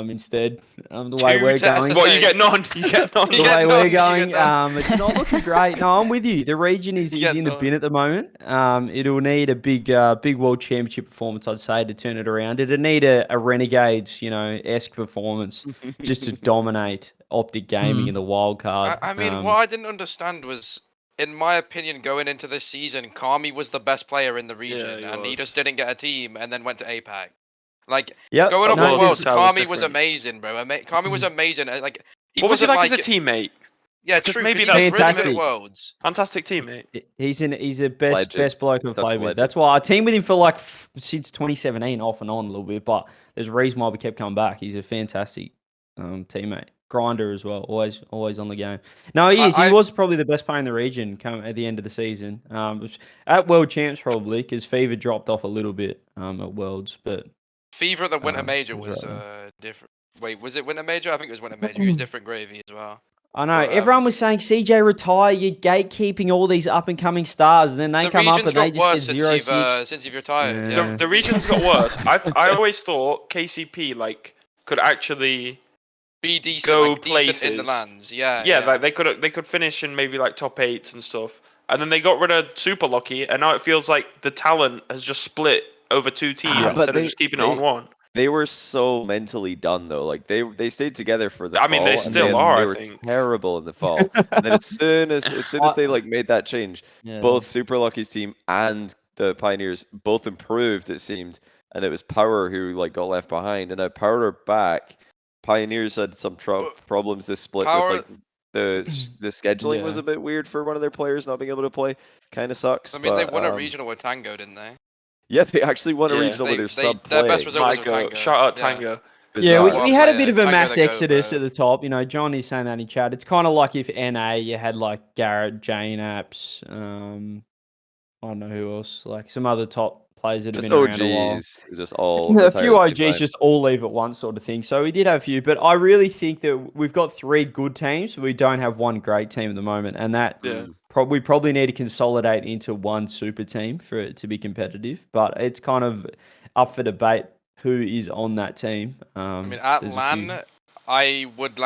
Speaker 4: instead. The way
Speaker 2: 2
Speaker 4: we're
Speaker 2: to
Speaker 4: going.
Speaker 2: SSA?
Speaker 1: What, you get none? You get none.
Speaker 4: The
Speaker 2: You
Speaker 4: way
Speaker 2: get
Speaker 4: we're
Speaker 2: none, you
Speaker 4: going,
Speaker 2: get none.
Speaker 4: it's not looking great. No, I'm with you. The region is
Speaker 2: You get
Speaker 4: in the
Speaker 2: none.
Speaker 4: bin at the moment. It'll need a big world championship performance, I'd say, to turn it around. It'll need a Renegades, esque performance just to dominate Optic Gaming in the wild card.
Speaker 2: I mean, what I didn't understand was, in my opinion, going into this season, Kami was the best player in the region,
Speaker 1: he
Speaker 2: and he
Speaker 1: was.
Speaker 2: just didn't get a team, and then went to APAC. Like,
Speaker 4: Yep.
Speaker 2: going off
Speaker 1: No,
Speaker 2: of
Speaker 1: his
Speaker 2: Worlds,
Speaker 1: style was
Speaker 2: Kami was
Speaker 1: different.
Speaker 2: amazing, bro. Kami was amazing. Like,
Speaker 1: What was he
Speaker 2: wasn't
Speaker 1: like as a teammate?
Speaker 2: Yeah,
Speaker 1: Because
Speaker 2: true.
Speaker 1: maybe
Speaker 2: Maybe
Speaker 1: that's
Speaker 2: that's really good
Speaker 4: fantastic.
Speaker 2: at Worlds.
Speaker 1: Fantastic teammate.
Speaker 4: He's a best
Speaker 5: Legend.
Speaker 4: bloke I've
Speaker 5: Such a
Speaker 4: played with.
Speaker 5: legend.
Speaker 4: That's why I teamed with him for like since 2017, off and on a little bit. But there's a reason why we kept coming back. He's a fantastic teammate, grinder as well. Always on the game. No, he is. He was probably the best player in the region at the end of the season. At World Champs probably because Fever dropped off a little bit at Worlds, but
Speaker 2: Fever at the Winter Major
Speaker 4: was
Speaker 2: was
Speaker 4: right
Speaker 2: different. Wait, was it Winter Major? I think it was Winter Major. He was different gravy as well.
Speaker 4: I know
Speaker 2: But,
Speaker 4: everyone was saying CJ retire. You're gatekeeping all these up and coming stars, and then they
Speaker 2: the
Speaker 4: come up
Speaker 2: region's
Speaker 4: and they
Speaker 2: got
Speaker 4: just
Speaker 2: worse
Speaker 4: get 0-6.
Speaker 2: since you've retired.
Speaker 4: Yeah.
Speaker 2: Yeah.
Speaker 1: The region's got worse. I always thought KCP could actually
Speaker 2: Be decent,
Speaker 1: go
Speaker 2: decent in the
Speaker 1: places.
Speaker 2: lands. Yeah.
Speaker 1: yeah, like they could finish in maybe like top 8s and stuff. And then they got rid of Super Lucky, and now it feels like the talent has just split over 2 teams
Speaker 5: but
Speaker 1: instead of just keeping it on one.
Speaker 5: They were so mentally done though. Like they stayed together for the
Speaker 1: I mean, they
Speaker 5: fall, and
Speaker 1: still
Speaker 5: then
Speaker 1: are,
Speaker 5: They
Speaker 1: I
Speaker 5: were
Speaker 1: think.
Speaker 5: terrible in the fall. And then as soon as they made that change,
Speaker 4: Yeah.
Speaker 5: both Super Lucky's team and the Pioneers both improved. It seemed, and it was Power who got left behind. And now Power are back. Pioneers had some problems this split
Speaker 2: Power-
Speaker 5: with the scheduling was
Speaker 4: Yeah.
Speaker 5: a bit weird for one of their players not being able to play. Kind of sucks.
Speaker 2: I mean, they
Speaker 5: but,
Speaker 2: won a regional with Tango, didn't they?
Speaker 5: Yeah, they actually won a
Speaker 1: Yeah.
Speaker 5: regional with their sub
Speaker 2: their best
Speaker 5: playing.
Speaker 2: result was with
Speaker 1: Michael,
Speaker 2: Tango.
Speaker 1: shout out
Speaker 2: Yeah.
Speaker 1: Tango.
Speaker 4: Yeah,
Speaker 5: Bizarre.
Speaker 4: we had a
Speaker 2: player,
Speaker 4: bit of a
Speaker 2: Tango
Speaker 4: mass
Speaker 2: the goat,
Speaker 4: exodus
Speaker 2: bro.
Speaker 4: at the top. John is saying that in chat. It's kind of like if NA you had like Garrett, Jane Apps, I don't know who else, like some other top players that have
Speaker 5: Just
Speaker 4: been around a while.
Speaker 5: OGs, just all
Speaker 4: A
Speaker 5: retired
Speaker 4: few
Speaker 5: at the same
Speaker 4: OGs
Speaker 5: time.
Speaker 4: just all leave at once sort of thing. So we did have a few, but I really think that we've got 3 good teams. We don't have one great team at the moment, and that
Speaker 1: Yeah.
Speaker 4: we probably need to consolidate into one super team for it to be competitive. But it's kind of up for debate who is on that team.
Speaker 2: I mean, at
Speaker 4: there's a
Speaker 2: LAN,
Speaker 4: few.
Speaker 2: I would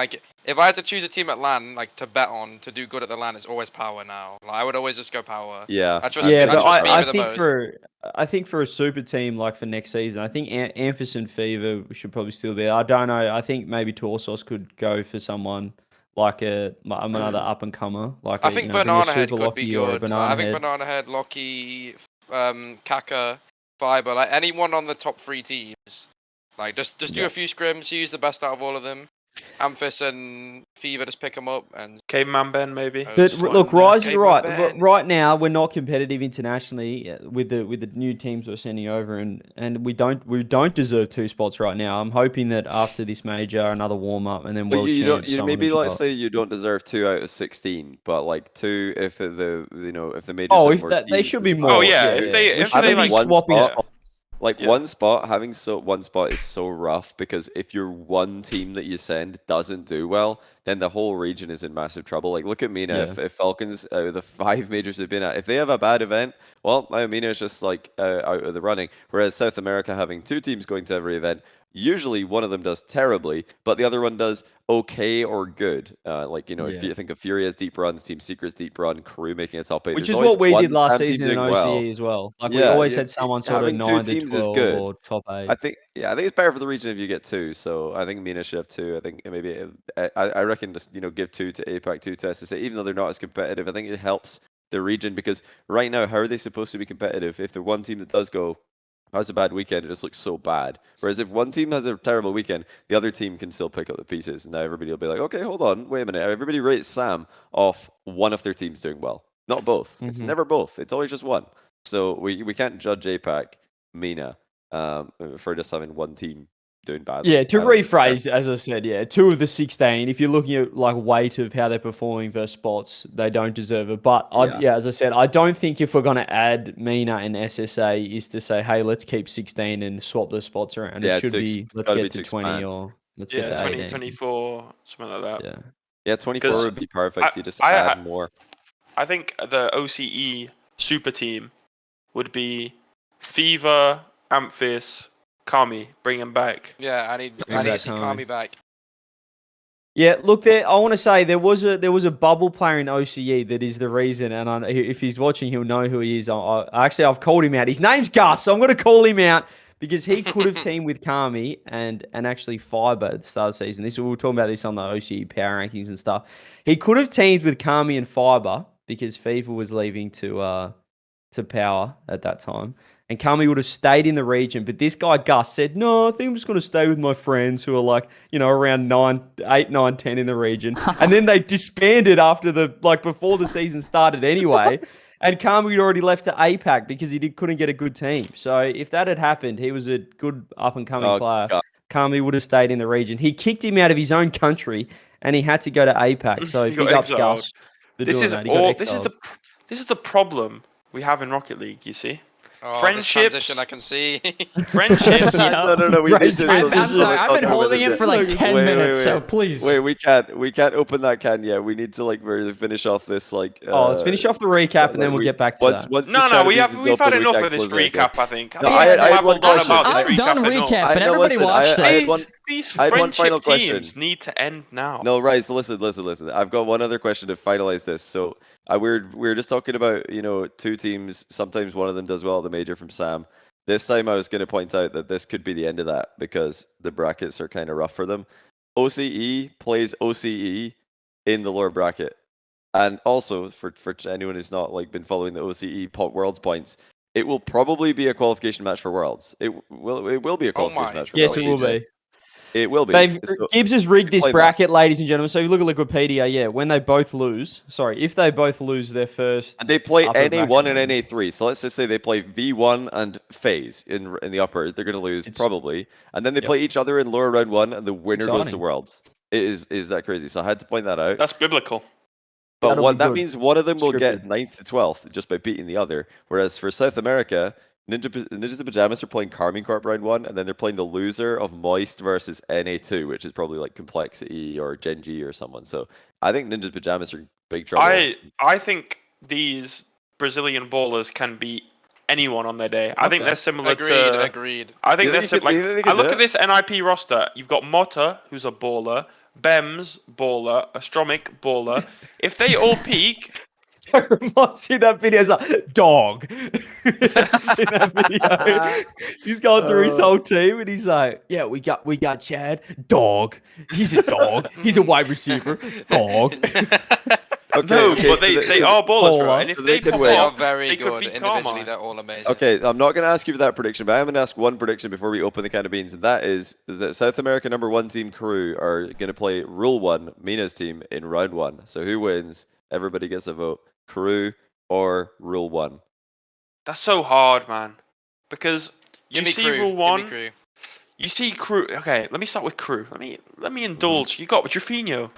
Speaker 2: if I had to choose a team at LAN, to bet on to do good at the LAN, it's always Power now. I would always just go Power.
Speaker 5: Yeah,
Speaker 2: I trust.
Speaker 4: Yeah,
Speaker 2: I
Speaker 4: but
Speaker 2: trust Fever
Speaker 4: I
Speaker 2: the
Speaker 4: think
Speaker 2: most.
Speaker 4: for a super team for next season, I think Amphis and Fever should probably still be. I don't know. I think maybe Torsos could go for someone like another up and comer.
Speaker 2: I think
Speaker 4: bring a
Speaker 2: Banana Head
Speaker 4: Super
Speaker 2: could be
Speaker 4: Locky or a
Speaker 2: good.
Speaker 4: Banana
Speaker 2: I think
Speaker 4: Head.
Speaker 2: Banana Head, Locky, Kaka, Fiber, anyone on the top 3 teams. Just do
Speaker 5: Yeah.
Speaker 2: a few scrims, use the best out of all of them. Amphis and Fever just pick them up, and
Speaker 1: Caveman Ben maybe.
Speaker 4: But
Speaker 2: Just
Speaker 4: look,
Speaker 1: one,
Speaker 4: Rise,
Speaker 2: Caveman
Speaker 4: you're right.
Speaker 2: Ben.
Speaker 4: Right now, we're not competitive internationally with the new teams we're sending over, and we don't deserve 2 spots right now. I'm hoping that after this major, another warm up, and then
Speaker 5: But
Speaker 4: world
Speaker 5: you don't.
Speaker 4: champs.
Speaker 5: You
Speaker 4: someone
Speaker 5: maybe
Speaker 4: will
Speaker 5: let's
Speaker 4: show up.
Speaker 5: say you don't deserve 2 out of 16, but like 2 if if the majors
Speaker 4: Oh,
Speaker 5: have
Speaker 4: if
Speaker 5: more
Speaker 4: that they
Speaker 5: teams
Speaker 4: should
Speaker 5: as
Speaker 4: be
Speaker 5: well.
Speaker 4: more.
Speaker 1: yeah,
Speaker 4: Yeah,
Speaker 1: if
Speaker 4: yeah.
Speaker 1: they-
Speaker 4: We
Speaker 1: if
Speaker 4: shouldn't
Speaker 1: they,
Speaker 4: be
Speaker 1: like,
Speaker 4: swapping
Speaker 1: yeah.
Speaker 4: spots.
Speaker 5: Like
Speaker 1: Yeah.
Speaker 5: one spot, one spot is so rough because if your one team that you send doesn't do well, then the whole region is in massive trouble. Like look at Mina.
Speaker 4: Yeah.
Speaker 5: If Falcons, the 5 majors they've been at, if they have a bad event, well, Mina is just like out of the running. Whereas South America having 2 teams going to every event, usually one of them does terribly, but the other one does okay or good. If
Speaker 4: Yeah.
Speaker 5: you think of Furia's deep runs, Team Secret's deep run, Crew making a top 8,
Speaker 4: Which
Speaker 5: there's
Speaker 4: is
Speaker 5: always
Speaker 4: what we
Speaker 5: one
Speaker 4: did last
Speaker 5: SAM team
Speaker 4: season in
Speaker 5: doing
Speaker 4: OCE
Speaker 5: well.
Speaker 4: as well. Like we
Speaker 5: Yeah,
Speaker 4: always had someone sort of
Speaker 5: having 2
Speaker 4: 9 to
Speaker 5: teams is
Speaker 4: 12
Speaker 5: good.
Speaker 4: or top 8.
Speaker 5: I think it's better for the region if you get 2. So I think Mina should have 2. I think maybe I reckon just give 2 to APAC, 2 to SSA, even though they're not as competitive. I think it helps the region because right now, how are they supposed to be competitive if the one team that does go has a bad weekend? It just looks so bad. Whereas if one team has a terrible weekend, the other team can still pick up the pieces, and now everybody will be like, okay, hold on, wait a minute. Everybody rates Sam off one of their teams doing well, not both. It's never both. It's always just one. So we can't judge APAC, Mina, for just having one team doing badly.
Speaker 4: Yeah, to rephrase, as I said, 2 of the 16. If you're looking at like weight of how they're performing versus spots, they don't deserve it. But as I said, I don't think if we're going to add Mina and SSA is to say, hey, let's keep 16 and swap the spots around.
Speaker 5: Yeah,
Speaker 4: It should be let's get to 20 or let's get to 18.
Speaker 1: 24, something like that.
Speaker 5: Yeah, 24
Speaker 1: 'Cause
Speaker 5: would be perfect. You just
Speaker 1: I-
Speaker 5: add more.
Speaker 1: I think the OCE super team would be Fever, Amphis, Kami, bring them back.
Speaker 2: Yeah, I need
Speaker 4: Bring
Speaker 2: to
Speaker 4: back
Speaker 2: see
Speaker 4: Kami.
Speaker 2: Kami back.
Speaker 4: Yeah, look, I want to say there was a bubble player in OCE that is the reason, and if he's watching, he'll know who he is. I've called him out. His name's Gus, so I'm going to call him out because he could have teamed with Kami and actually Fiber at the start of the season. We were talking about this on the OCE power rankings and stuff. He could have teamed with Kami and Fiber because FIFA was leaving to Power at that time. And Kami would have stayed in the region. But this guy, Gus, said, no, I think I'm just going to stay with my friends who are like, around 8, 9, 10 in the region. And then they disbanded after before the season started anyway. And Kami had already left to APAC because he couldn't get a good team. So if that had happened, he was a good up-and-coming player.
Speaker 5: God.
Speaker 4: Kami would have stayed in the region. He kicked him out of his own country and he had to go to APAC. So
Speaker 1: He got
Speaker 4: big ups,
Speaker 1: exiled.
Speaker 4: Gus, for
Speaker 1: This
Speaker 4: doing
Speaker 1: is
Speaker 4: that. He got
Speaker 1: all.
Speaker 4: exiled.
Speaker 1: This is the problem we have in Rocket League. You see,
Speaker 2: Oh,
Speaker 1: Friendships.
Speaker 2: this transition I can see.
Speaker 1: friendships.
Speaker 5: No. We need to.
Speaker 3: I'm sorry. I've been holding it for like 10
Speaker 5: Wait,
Speaker 3: minutes,
Speaker 5: wait.
Speaker 3: so please.
Speaker 5: Wait, we can't open that can yet. We need to really finish off this
Speaker 4: let's finish off the recap and then we'll get back to that.
Speaker 5: Once
Speaker 1: No, we've had enough of this recap. I think.
Speaker 5: No,
Speaker 1: I
Speaker 5: I had
Speaker 1: babbled
Speaker 5: one
Speaker 1: on
Speaker 5: question.
Speaker 1: about this
Speaker 3: I'm done
Speaker 1: recap.
Speaker 3: recap, but everybody watched it.
Speaker 1: These
Speaker 5: I had one
Speaker 1: friendship
Speaker 5: final question.
Speaker 1: teams need to end now.
Speaker 5: No, Rice, listen. I've got one other question to finalize this. So we were just talking about 2 teams. Sometimes one of them does well at the major from Sam. This time I was going to point out that this could be the end of that because the brackets are kind of rough for them. OCE plays OCE in the lower bracket, and also for anyone who's not been following the OCE Worlds points, it will probably be a qualification match for Worlds. It will be a qualification match for
Speaker 4: Yes,
Speaker 5: Worlds.
Speaker 4: it will be.
Speaker 5: It will be.
Speaker 4: Gibbs has rigged this
Speaker 5: play
Speaker 4: bracket, ladies and gentlemen. So if you look at Wikipedia, when they both lose, if they both lose their first...
Speaker 5: And they play
Speaker 4: upper
Speaker 5: NA1
Speaker 4: bracket
Speaker 5: and NA3. So let's just say they play V1 and FaZe in the upper. They're going to lose, probably. And then they play each other in lower round 1, and the winner goes to
Speaker 4: exciting.
Speaker 5: Worlds. It is that crazy. So I had to point that out.
Speaker 1: That's biblical.
Speaker 5: But
Speaker 4: That'll be
Speaker 5: that
Speaker 4: good.
Speaker 5: means one of them will get
Speaker 4: Scripted.
Speaker 5: 9th to 12th just by beating the other. Whereas for South America, Ninjas in Pajamas are playing Carmine Corp round 1, and then they're playing the loser of Moist versus NA2, which is probably Complexity or Genji or someone. So I think Ninjas in Pajamas are in big trouble.
Speaker 1: I think these Brazilian ballers can beat anyone on their day. I think they're similar to.
Speaker 2: Agreed.
Speaker 1: I think
Speaker 5: You
Speaker 1: they're
Speaker 5: think
Speaker 1: similar.
Speaker 5: you think they
Speaker 1: I
Speaker 5: can
Speaker 1: look
Speaker 5: do
Speaker 1: at this NIP roster. You've got Motta, who's a baller. Bems, baller. Astromic, baller. If they all peak.
Speaker 4: It reminds me of that video. It's like, dog. Have you seen that video? He's going through his whole team and he's like, yeah, we got Chad, dog. He's a dog. He's a wide receiver, dog.
Speaker 1: No, but
Speaker 5: so
Speaker 1: they are ballers, bro.
Speaker 3: Baller.
Speaker 1: And if
Speaker 5: So
Speaker 1: they
Speaker 5: they could
Speaker 1: pop
Speaker 5: win.
Speaker 2: They are
Speaker 1: off,
Speaker 2: very
Speaker 1: they could
Speaker 2: good.
Speaker 1: beat
Speaker 2: Individually,
Speaker 1: Carmine.
Speaker 2: they're all amazing.
Speaker 5: Okay, I'm not going to ask you for that prediction, but I'm going to ask one prediction before we open the can of beans, and that is that South America #1 team Crew are going to play Rule 1, Mina's team, in round 1. So who wins? Everybody gets a vote. Crew or Rule 1?
Speaker 1: That's so hard, man. Because you
Speaker 2: Give me
Speaker 1: see
Speaker 2: Crew.
Speaker 1: Rule
Speaker 2: Give
Speaker 1: 1,
Speaker 2: me Crew.
Speaker 1: you see Crew. Okay, let me start with Crew. Let me
Speaker 5: Mm-hmm.
Speaker 1: indulge. You got Jaffinho,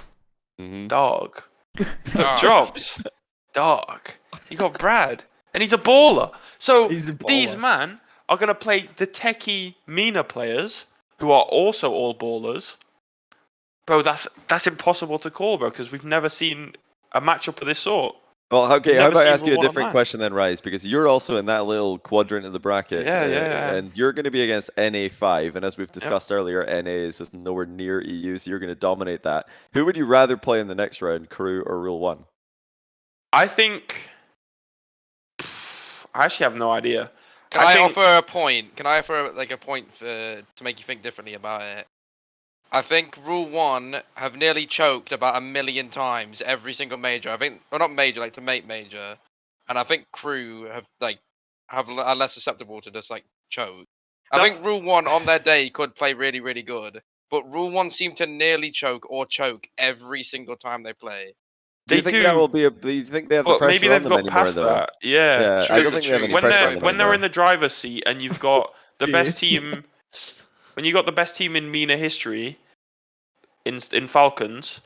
Speaker 1: dog.
Speaker 2: Ah,
Speaker 1: Jobs, dog. You got Brad, and he's a baller. So
Speaker 4: He's a
Speaker 1: these
Speaker 4: baller.
Speaker 1: man are gonna play the techie Mina players, who are also all ballers. Bro, that's impossible to call, bro, because we've never seen a matchup of this sort.
Speaker 5: Well, okay, how
Speaker 1: Never
Speaker 5: about I
Speaker 1: seen
Speaker 5: ask you
Speaker 1: Rule
Speaker 5: a
Speaker 1: 1
Speaker 5: different
Speaker 1: online.
Speaker 5: question then, Rise? Because you're also in that little quadrant of the bracket.
Speaker 1: Yeah.
Speaker 5: And you're going to be against NA5. And as we've discussed earlier, NA is just nowhere near EU, so you're going to dominate that. Who would you rather play in the next round, Crew or Rule 1?
Speaker 1: I think. I actually have no idea.
Speaker 2: Can I
Speaker 1: think-
Speaker 2: offer a point? Can I offer like a point to make you think differently about it? I think Rule 1 have nearly choked about 1,000,000 times every single major. I think, well, not major, like to make major, and I think Crew are less susceptible to just like choke. I
Speaker 1: That's-
Speaker 2: think Rule 1 on their day could play really, really good, but Rule 1 seem to nearly choke or choke every single time they play.
Speaker 5: Do you
Speaker 1: They
Speaker 5: think
Speaker 1: do,
Speaker 5: that will be do you think they have the
Speaker 1: but maybe
Speaker 5: pressure on
Speaker 1: they've
Speaker 5: them
Speaker 1: got
Speaker 5: anymore,
Speaker 1: past
Speaker 5: though?
Speaker 1: that. Yeah,
Speaker 5: Yeah, I
Speaker 1: because
Speaker 5: don't think they have any
Speaker 1: when
Speaker 5: pressure
Speaker 1: they're
Speaker 5: on them
Speaker 1: when they're
Speaker 5: anymore.
Speaker 1: in the driver's seat and you've got the
Speaker 4: Yeah.
Speaker 1: best team, when you got the best team in Mina history, in Falcons,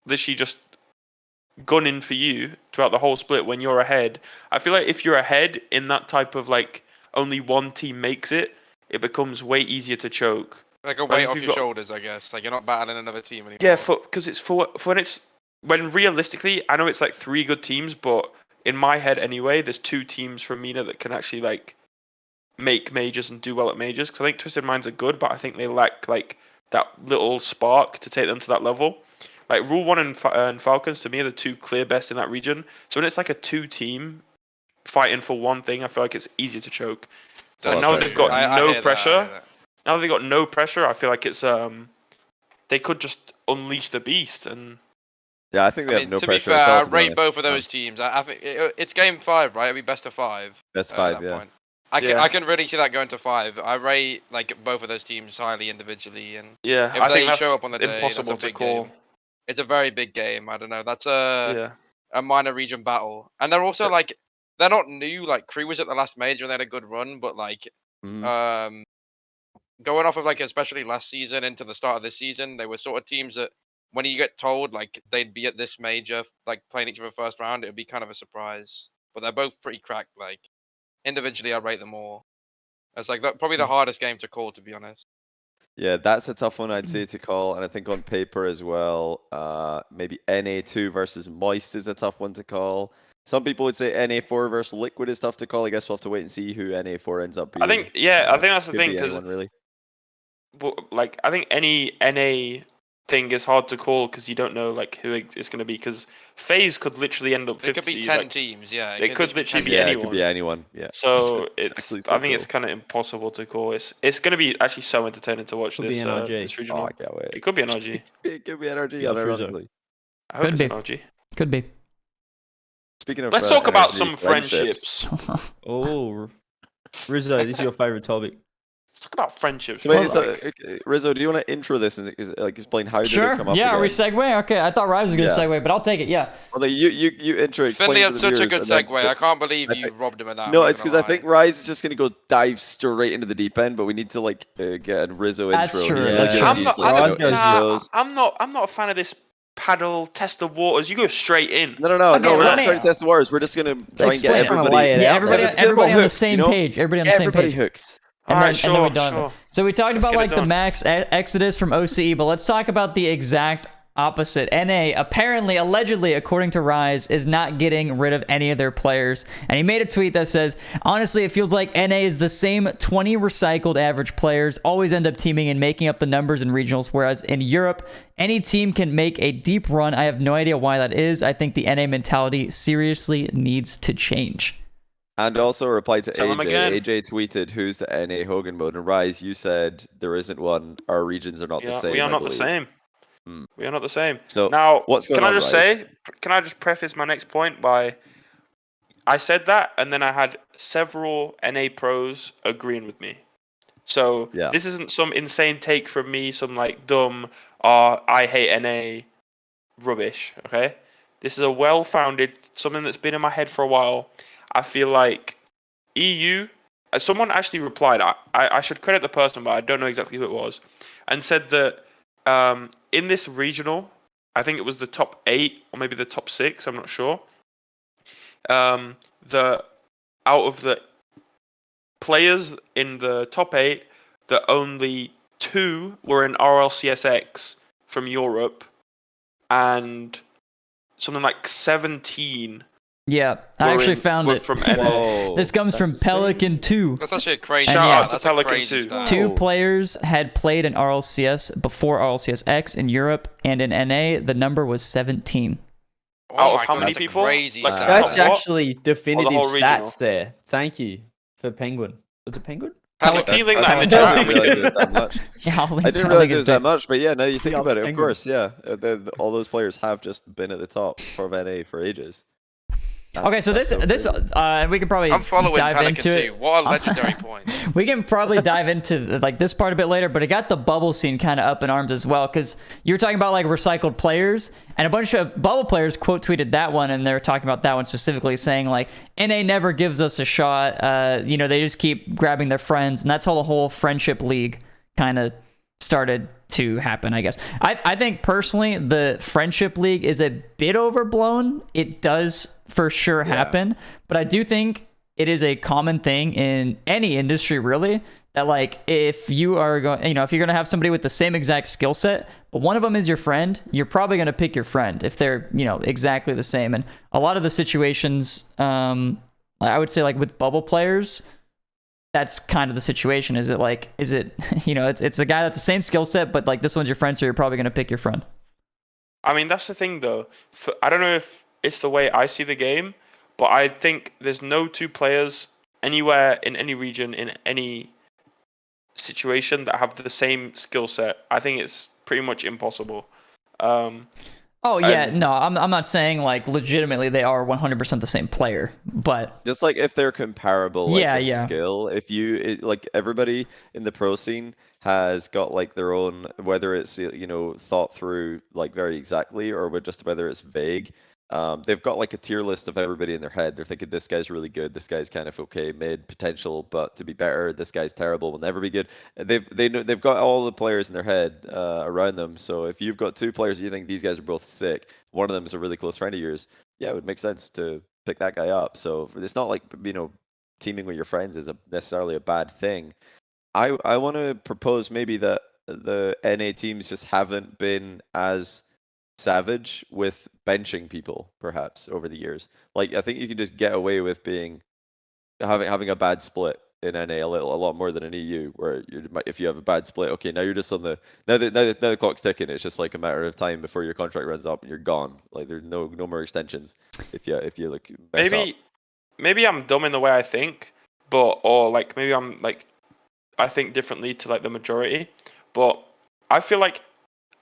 Speaker 1: literally just gunning for you throughout the whole split when you're ahead. I feel like if you're ahead in that type of like only one team makes it, it becomes way easier to choke.
Speaker 2: Like a
Speaker 1: Whereas
Speaker 2: weight
Speaker 1: if
Speaker 2: off
Speaker 1: you've
Speaker 2: your
Speaker 1: got-
Speaker 2: shoulders, I guess. Like you're not battling another team anymore.
Speaker 1: Yeah, because it's for when realistically, I know it's like 3 good teams, but in my head anyway, there's 2 teams from Mina that can actually like make majors and do well at majors. Because I think Twisted Minds are good, but I think they lack like that little spark to take them to that level. Like Rule 1 and Falcons to me are the 2 clear best in that region. So when it's like a 2 team fighting for one thing, I feel like it's easier to choke.
Speaker 5: So
Speaker 1: And now they've got
Speaker 2: I
Speaker 1: no
Speaker 2: hear that, I
Speaker 1: pressure.
Speaker 2: hear that.
Speaker 1: Now they've got no pressure. I feel like it's they could just unleash the beast and.
Speaker 5: Yeah, I think they
Speaker 2: I
Speaker 5: have
Speaker 2: mean,
Speaker 5: no
Speaker 2: to be
Speaker 5: pressure
Speaker 2: fair,
Speaker 5: at all.
Speaker 2: I
Speaker 5: to be
Speaker 2: rate
Speaker 5: honest.
Speaker 2: both of those teams. I think it's game 5, right? It'll be best of 5.
Speaker 5: Best
Speaker 2: at
Speaker 5: 5,
Speaker 2: that
Speaker 5: yeah.
Speaker 2: point.
Speaker 1: Yeah.
Speaker 2: I can really see that going to 5. I rate like both of those teams highly individually, and
Speaker 1: Yeah,
Speaker 2: if
Speaker 1: I
Speaker 2: they
Speaker 1: think that's
Speaker 2: show up on the day,
Speaker 1: impossible
Speaker 2: that's a
Speaker 1: to
Speaker 2: big
Speaker 1: call.
Speaker 2: game. It's a very big game. I don't know. That's
Speaker 1: Yeah.
Speaker 2: a minor region battle, and they're also like they're not new. Like Crew was at the last major and they had a good run, but like
Speaker 5: Mhm.
Speaker 2: going off of like especially last season into the start of this season, they were sort of teams that when you get told like they'd be at this major, like playing each other first round, it would be kind of a surprise. But they're both pretty cracked. Like individually, I rate them all. It's like probably the hardest game to call, to be honest.
Speaker 5: Yeah, that's a tough one, I'd say, to call. And I think on paper as well, maybe NA2 versus Moist is a tough one to call. Some people would say NA4 versus Liquid is tough to call. I guess we'll have to wait and see who NA4 ends up being.
Speaker 1: I think I think that's the
Speaker 5: Could
Speaker 1: thing
Speaker 5: be
Speaker 1: because
Speaker 5: anyone, really.
Speaker 1: like I think any NA thing is hard to call because you don't know like who it's going to be because FaZe could literally end up 50.
Speaker 2: It could be 10 teams, yeah.
Speaker 1: It could literally be
Speaker 5: Yeah,
Speaker 1: anyone.
Speaker 5: it could be anyone. Yeah.
Speaker 1: So
Speaker 5: It's
Speaker 1: it's
Speaker 5: actually so
Speaker 1: I think it's
Speaker 5: cool.
Speaker 1: kind of impossible to call. It's going to be actually so entertaining to watch
Speaker 4: Could be
Speaker 1: this
Speaker 4: NRG.
Speaker 1: this
Speaker 5: Oh,
Speaker 1: regional.
Speaker 5: I can't wait.
Speaker 1: It could be an RG.
Speaker 5: It could be NRG,
Speaker 4: Love Rizzo.
Speaker 5: unironically.
Speaker 1: I hope
Speaker 3: Could
Speaker 1: it's
Speaker 3: be.
Speaker 1: an RG.
Speaker 3: Could be.
Speaker 5: Speaking of
Speaker 1: Let's talk about
Speaker 5: NRG
Speaker 1: some friendships.
Speaker 4: Oh, Rizzo, this is your favorite topic.
Speaker 1: Let's talk about friendships.
Speaker 5: So,
Speaker 1: bro, like-
Speaker 5: Rizzo, do you want to intro this and explain how did it
Speaker 3: Sure.
Speaker 5: come up
Speaker 3: Yeah, are we
Speaker 5: again?
Speaker 3: segue? Okay, I thought Rise was gonna
Speaker 5: Yeah.
Speaker 3: segue, but I'll take it. Yeah.
Speaker 5: Well, you intro. Explain
Speaker 2: Finley
Speaker 5: to
Speaker 2: had
Speaker 5: the
Speaker 2: such a
Speaker 5: viewers,
Speaker 2: good
Speaker 5: and then
Speaker 2: segue. I can't believe
Speaker 5: I
Speaker 2: you
Speaker 5: think-
Speaker 2: robbed him of that.
Speaker 5: No,
Speaker 2: I'm
Speaker 5: it's
Speaker 2: not
Speaker 5: because
Speaker 2: gonna
Speaker 5: I think
Speaker 2: lie.
Speaker 5: Rise is just going to go dive straight into the deep end, but we need to like get a Rizzo
Speaker 3: That's
Speaker 5: intro.
Speaker 3: true,
Speaker 5: He's
Speaker 3: that's
Speaker 5: like,
Speaker 3: true.
Speaker 1: I'm not.
Speaker 5: like,
Speaker 4: Rise
Speaker 5: you know,
Speaker 4: goes
Speaker 5: intros.
Speaker 1: I'm not a fan of this paddle test the waters. You go straight in.
Speaker 5: No,
Speaker 3: Okay,
Speaker 5: we're
Speaker 3: let
Speaker 5: not
Speaker 3: me-
Speaker 5: trying to test the waters. We're just going to try and
Speaker 3: Explain.
Speaker 5: get
Speaker 3: Trying to
Speaker 5: everybody.
Speaker 4: lay it
Speaker 3: Yeah,
Speaker 4: out
Speaker 3: everybody,
Speaker 4: there.
Speaker 5: Get them
Speaker 3: everybody
Speaker 5: all
Speaker 3: on the
Speaker 5: hooked,
Speaker 3: same
Speaker 5: you know?
Speaker 3: page. Everybody on the same
Speaker 5: Everybody
Speaker 3: page.
Speaker 5: hooked.
Speaker 3: And
Speaker 1: Alright,
Speaker 3: then we
Speaker 1: sure,
Speaker 3: done.
Speaker 1: sure.
Speaker 3: So we talked
Speaker 1: Let's
Speaker 3: about
Speaker 1: get it
Speaker 3: like the
Speaker 1: done.
Speaker 3: max exodus from OCE, but let's talk about the exact opposite. NA apparently, allegedly, according to Rise, is not getting rid of any of their players. And he made a tweet that says, honestly, it feels like NA is the same 20 recycled average players, always end up teaming and making up the numbers in regionals, whereas in Europe, any team can make a deep run. I have no idea why that is. I think the NA mentality seriously needs to change.
Speaker 5: And also a reply to
Speaker 1: Tell him
Speaker 5: AJ.
Speaker 1: again.
Speaker 5: AJ tweeted, "Who's the NA Hogan mode?" And Rise, you said there isn't one. Our regions are not the
Speaker 1: Yeah,
Speaker 5: same.
Speaker 1: we are
Speaker 5: I
Speaker 1: not the
Speaker 5: believe.
Speaker 1: same. We are not the same.
Speaker 5: So
Speaker 1: now,
Speaker 5: what's going
Speaker 1: can
Speaker 5: on,
Speaker 1: I just
Speaker 5: Rise?
Speaker 1: say? Can I just preface my next point by? I said that, and then I had several NA pros agreeing with me. So
Speaker 5: Yeah.
Speaker 1: this isn't some insane take from me, some like dumb, I hate NA rubbish. Okay, this is a well-founded, something that's been in my head for a while. I feel like EU. Someone actually replied. I should credit the person, but I don't know exactly who it was, and said that in this regional, I think it was the top 8 or maybe the top 6. I'm not sure. The out of the players in the top 8, that only 2 were in RLCSX from Europe, and something like 17
Speaker 3: Yeah, I actually found
Speaker 1: were
Speaker 3: it.
Speaker 1: from NA.
Speaker 5: Whoa,
Speaker 3: This comes
Speaker 5: that's
Speaker 3: from
Speaker 5: insane.
Speaker 3: Pelican 2.
Speaker 2: That's actually a crazy
Speaker 3: Shout
Speaker 2: stat.
Speaker 3: out to
Speaker 2: That's
Speaker 1: Pelican
Speaker 2: a crazy
Speaker 1: 2.
Speaker 2: stat.
Speaker 3: Two
Speaker 5: Whoa.
Speaker 3: players had played in RLCS before RLCSX in Europe, and in NA, the number was 17.
Speaker 2: Oh
Speaker 1: Out of
Speaker 2: my
Speaker 1: how
Speaker 2: God,
Speaker 1: many
Speaker 2: that's a
Speaker 1: people?
Speaker 2: crazy
Speaker 1: Like,
Speaker 2: stat.
Speaker 4: That's
Speaker 1: what?
Speaker 4: actually definitive
Speaker 1: whole regional?
Speaker 4: stats there. Thank you for Penguin. Was it Penguin?
Speaker 2: Pelican.
Speaker 1: Can you link that in the
Speaker 5: I
Speaker 1: chat?
Speaker 5: didn't realize it was that much.
Speaker 3: Yeah,
Speaker 5: I didn't realize it was that much, but yeah, now you think
Speaker 4: Yeah,
Speaker 5: about it, of
Speaker 4: Penguin.
Speaker 5: course, yeah. All those players have just been at the top for NA for ages.
Speaker 3: Okay, so
Speaker 5: That's
Speaker 3: this
Speaker 5: crazy.
Speaker 3: we can probably
Speaker 2: I'm following
Speaker 3: dive
Speaker 2: Pelican
Speaker 3: into
Speaker 2: too.
Speaker 3: it.
Speaker 2: What a legendary point.
Speaker 3: We can probably dive into like this part a bit later, but it got the bubble scene kind of up in arms as well, because you were talking about like recycled players, and a bunch of bubble players quote tweeted that one, and they're talking about that one specifically, saying like NA never gives us a shot. They just keep grabbing their friends, and that's how the whole friendship league kind of started to happen, I guess. I think personally the friendship league is a bit overblown. It does for sure happen, but I do think it is a common thing in any industry, really, that like if you are going, if you're going to have somebody with the same exact skill set, but one of them is your friend, you're probably going to pick your friend if they're, exactly the same. And a lot of the situations, I would say like with bubble players, that's kind of the situation. Is it it's a guy that's the same skill set, but like this one's your friend, so you're probably going to pick your friend.
Speaker 1: I mean, that's the thing though. I don't know if it's the way I see the game, but I think there's no 2 players anywhere in any region in any situation that have the same skill set. I think it's pretty much impossible.
Speaker 3: Oh yeah, no, I'm not saying like legitimately they are 100% the same player, but
Speaker 5: just like if they're comparable, like
Speaker 3: yeah.
Speaker 5: skill. If like everybody in the pro scene has got like their own, whether it's thought through like very exactly or just whether it's vague. They've got like a tier list of everybody in their head. They're thinking this guy's really good, this guy's kind of okay, mid potential, but to be better. This guy's terrible, will never be good. They've got all the players in their head around them. So if you've got 2 players, you think these guys are both sick. One of them is a really close friend of yours. Yeah, it would make sense to pick that guy up. So it's not like teaming with your friends is necessarily a bad thing. I want to propose maybe that the NA teams just haven't been as savage with benching people perhaps over the years. Like I think you can just get away with having a bad split in NA a lot more than in EU, where if you have a bad split, okay, now you're just on now the clock's ticking. It's just like a matter of time before your contract runs up and you're gone. Like there's no more extensions if you like mess up.
Speaker 1: Maybe I'm dumb in the way I think, or like maybe I'm like I think differently to like the majority, but I feel like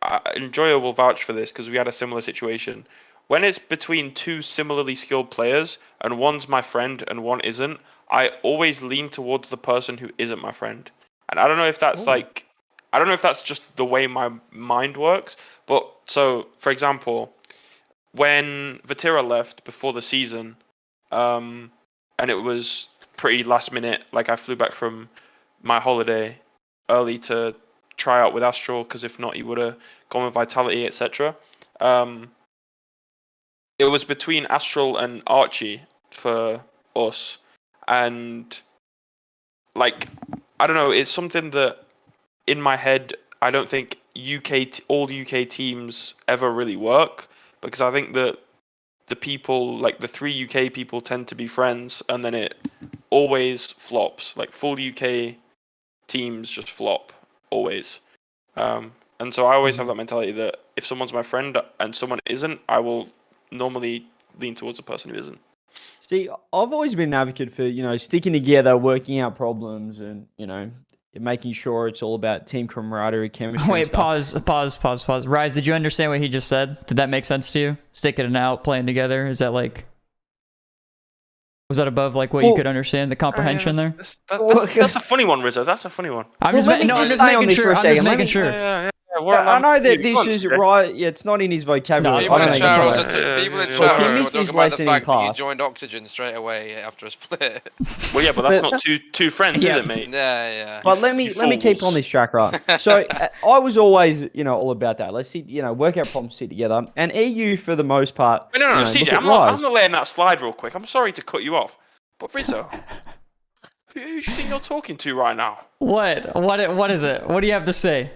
Speaker 1: and Joyo will vouch for this because we had a similar situation. When it's between 2 similarly skilled players and one's my friend and one isn't, I always lean towards the person who isn't my friend. And I don't know if that's I don't know if that's just the way my mind works, but so for example, when Vatira left before the season, and it was pretty last minute, like I flew back from my holiday early to try out with Astral, because if not he would have gone with Vitality, etc. It was between Astral and Archie for us, and like I don't know, it's something that in my head I don't think all UK teams ever really work, because I think that the people, like the 3 UK people, tend to be friends, and then it always flops. Like full UK teams just flop always. And so I always have that mentality that if someone's my friend and someone isn't, I will normally lean towards the person who isn't.
Speaker 4: See, I've always been an advocate for, sticking together, working out problems, and, making sure it's all about team camaraderie, chemistry.
Speaker 3: Wait,
Speaker 4: and stuff.
Speaker 3: pause. Rise, did you understand what he just said? Did that make sense to you? Sticking it out, playing together. Is that like? Was that above like what you could understand the comprehension there?
Speaker 1: That's a funny one, Rizzo. That's a funny one.
Speaker 3: I'm
Speaker 4: Well,
Speaker 3: just,
Speaker 4: let me
Speaker 3: no, I'm
Speaker 4: just
Speaker 3: just
Speaker 4: stay on
Speaker 3: making
Speaker 4: this
Speaker 3: sure.
Speaker 4: for a
Speaker 3: I'm
Speaker 4: second.
Speaker 3: just
Speaker 4: Let
Speaker 3: making
Speaker 4: me-
Speaker 3: sure.
Speaker 1: Yeah.
Speaker 4: I know that
Speaker 1: Go
Speaker 4: this
Speaker 1: on,
Speaker 4: is
Speaker 1: CJ.
Speaker 4: right. Yeah, it's not in his vocabulary.
Speaker 3: No,
Speaker 4: I
Speaker 2: People
Speaker 4: don't
Speaker 2: in
Speaker 4: think
Speaker 2: chat
Speaker 4: it's
Speaker 2: also
Speaker 4: right.
Speaker 1: yeah,
Speaker 2: people in
Speaker 1: yeah,
Speaker 2: chat
Speaker 1: yeah.
Speaker 2: also
Speaker 1: He
Speaker 2: were
Speaker 4: missed
Speaker 2: talking
Speaker 4: his
Speaker 2: about the
Speaker 4: lesson in
Speaker 2: fact that you
Speaker 4: class.
Speaker 2: joined Oxygen straight away after a split.
Speaker 1: Well, yeah, but that's
Speaker 4: But-
Speaker 1: not two friends,
Speaker 3: Yeah.
Speaker 1: is it, mate?
Speaker 2: Yeah.
Speaker 4: But let me keep on this track, right? So I was always, all about that. Let's see, work out problems, sit together. And EU for the most part.
Speaker 1: Wait, no,
Speaker 4: look
Speaker 1: CJ,
Speaker 4: at
Speaker 1: I'm not
Speaker 4: Rise.
Speaker 1: letting that slide real quick. I'm sorry to cut you off, but Rizzo, who do you think you're talking to right now?
Speaker 3: What? What is it? What do you have to say?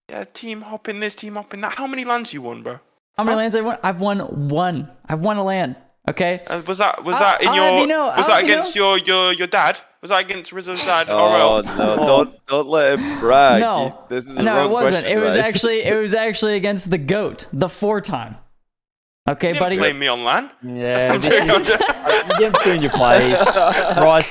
Speaker 1: Yeah, team hopping this, team hopping that. How many lands you won, bro?
Speaker 3: How many lands I won? I've won one. I've won a land. Okay.
Speaker 1: Was that in your? Was that against your dad? Was that against Rizzo's dad?
Speaker 5: Oh
Speaker 1: RL?
Speaker 5: no! Don't let him brag.
Speaker 3: No.
Speaker 5: This is a
Speaker 3: No,
Speaker 5: wrong
Speaker 3: it wasn't.
Speaker 5: question,
Speaker 3: It was
Speaker 5: Rise.
Speaker 3: actually against the GOAT, the 4-time. Okay,
Speaker 1: You didn't
Speaker 3: buddy.
Speaker 1: play me on LAN.
Speaker 4: Yeah,
Speaker 1: I'm
Speaker 4: this is,
Speaker 1: joking.
Speaker 4: you get between your plays. Rise,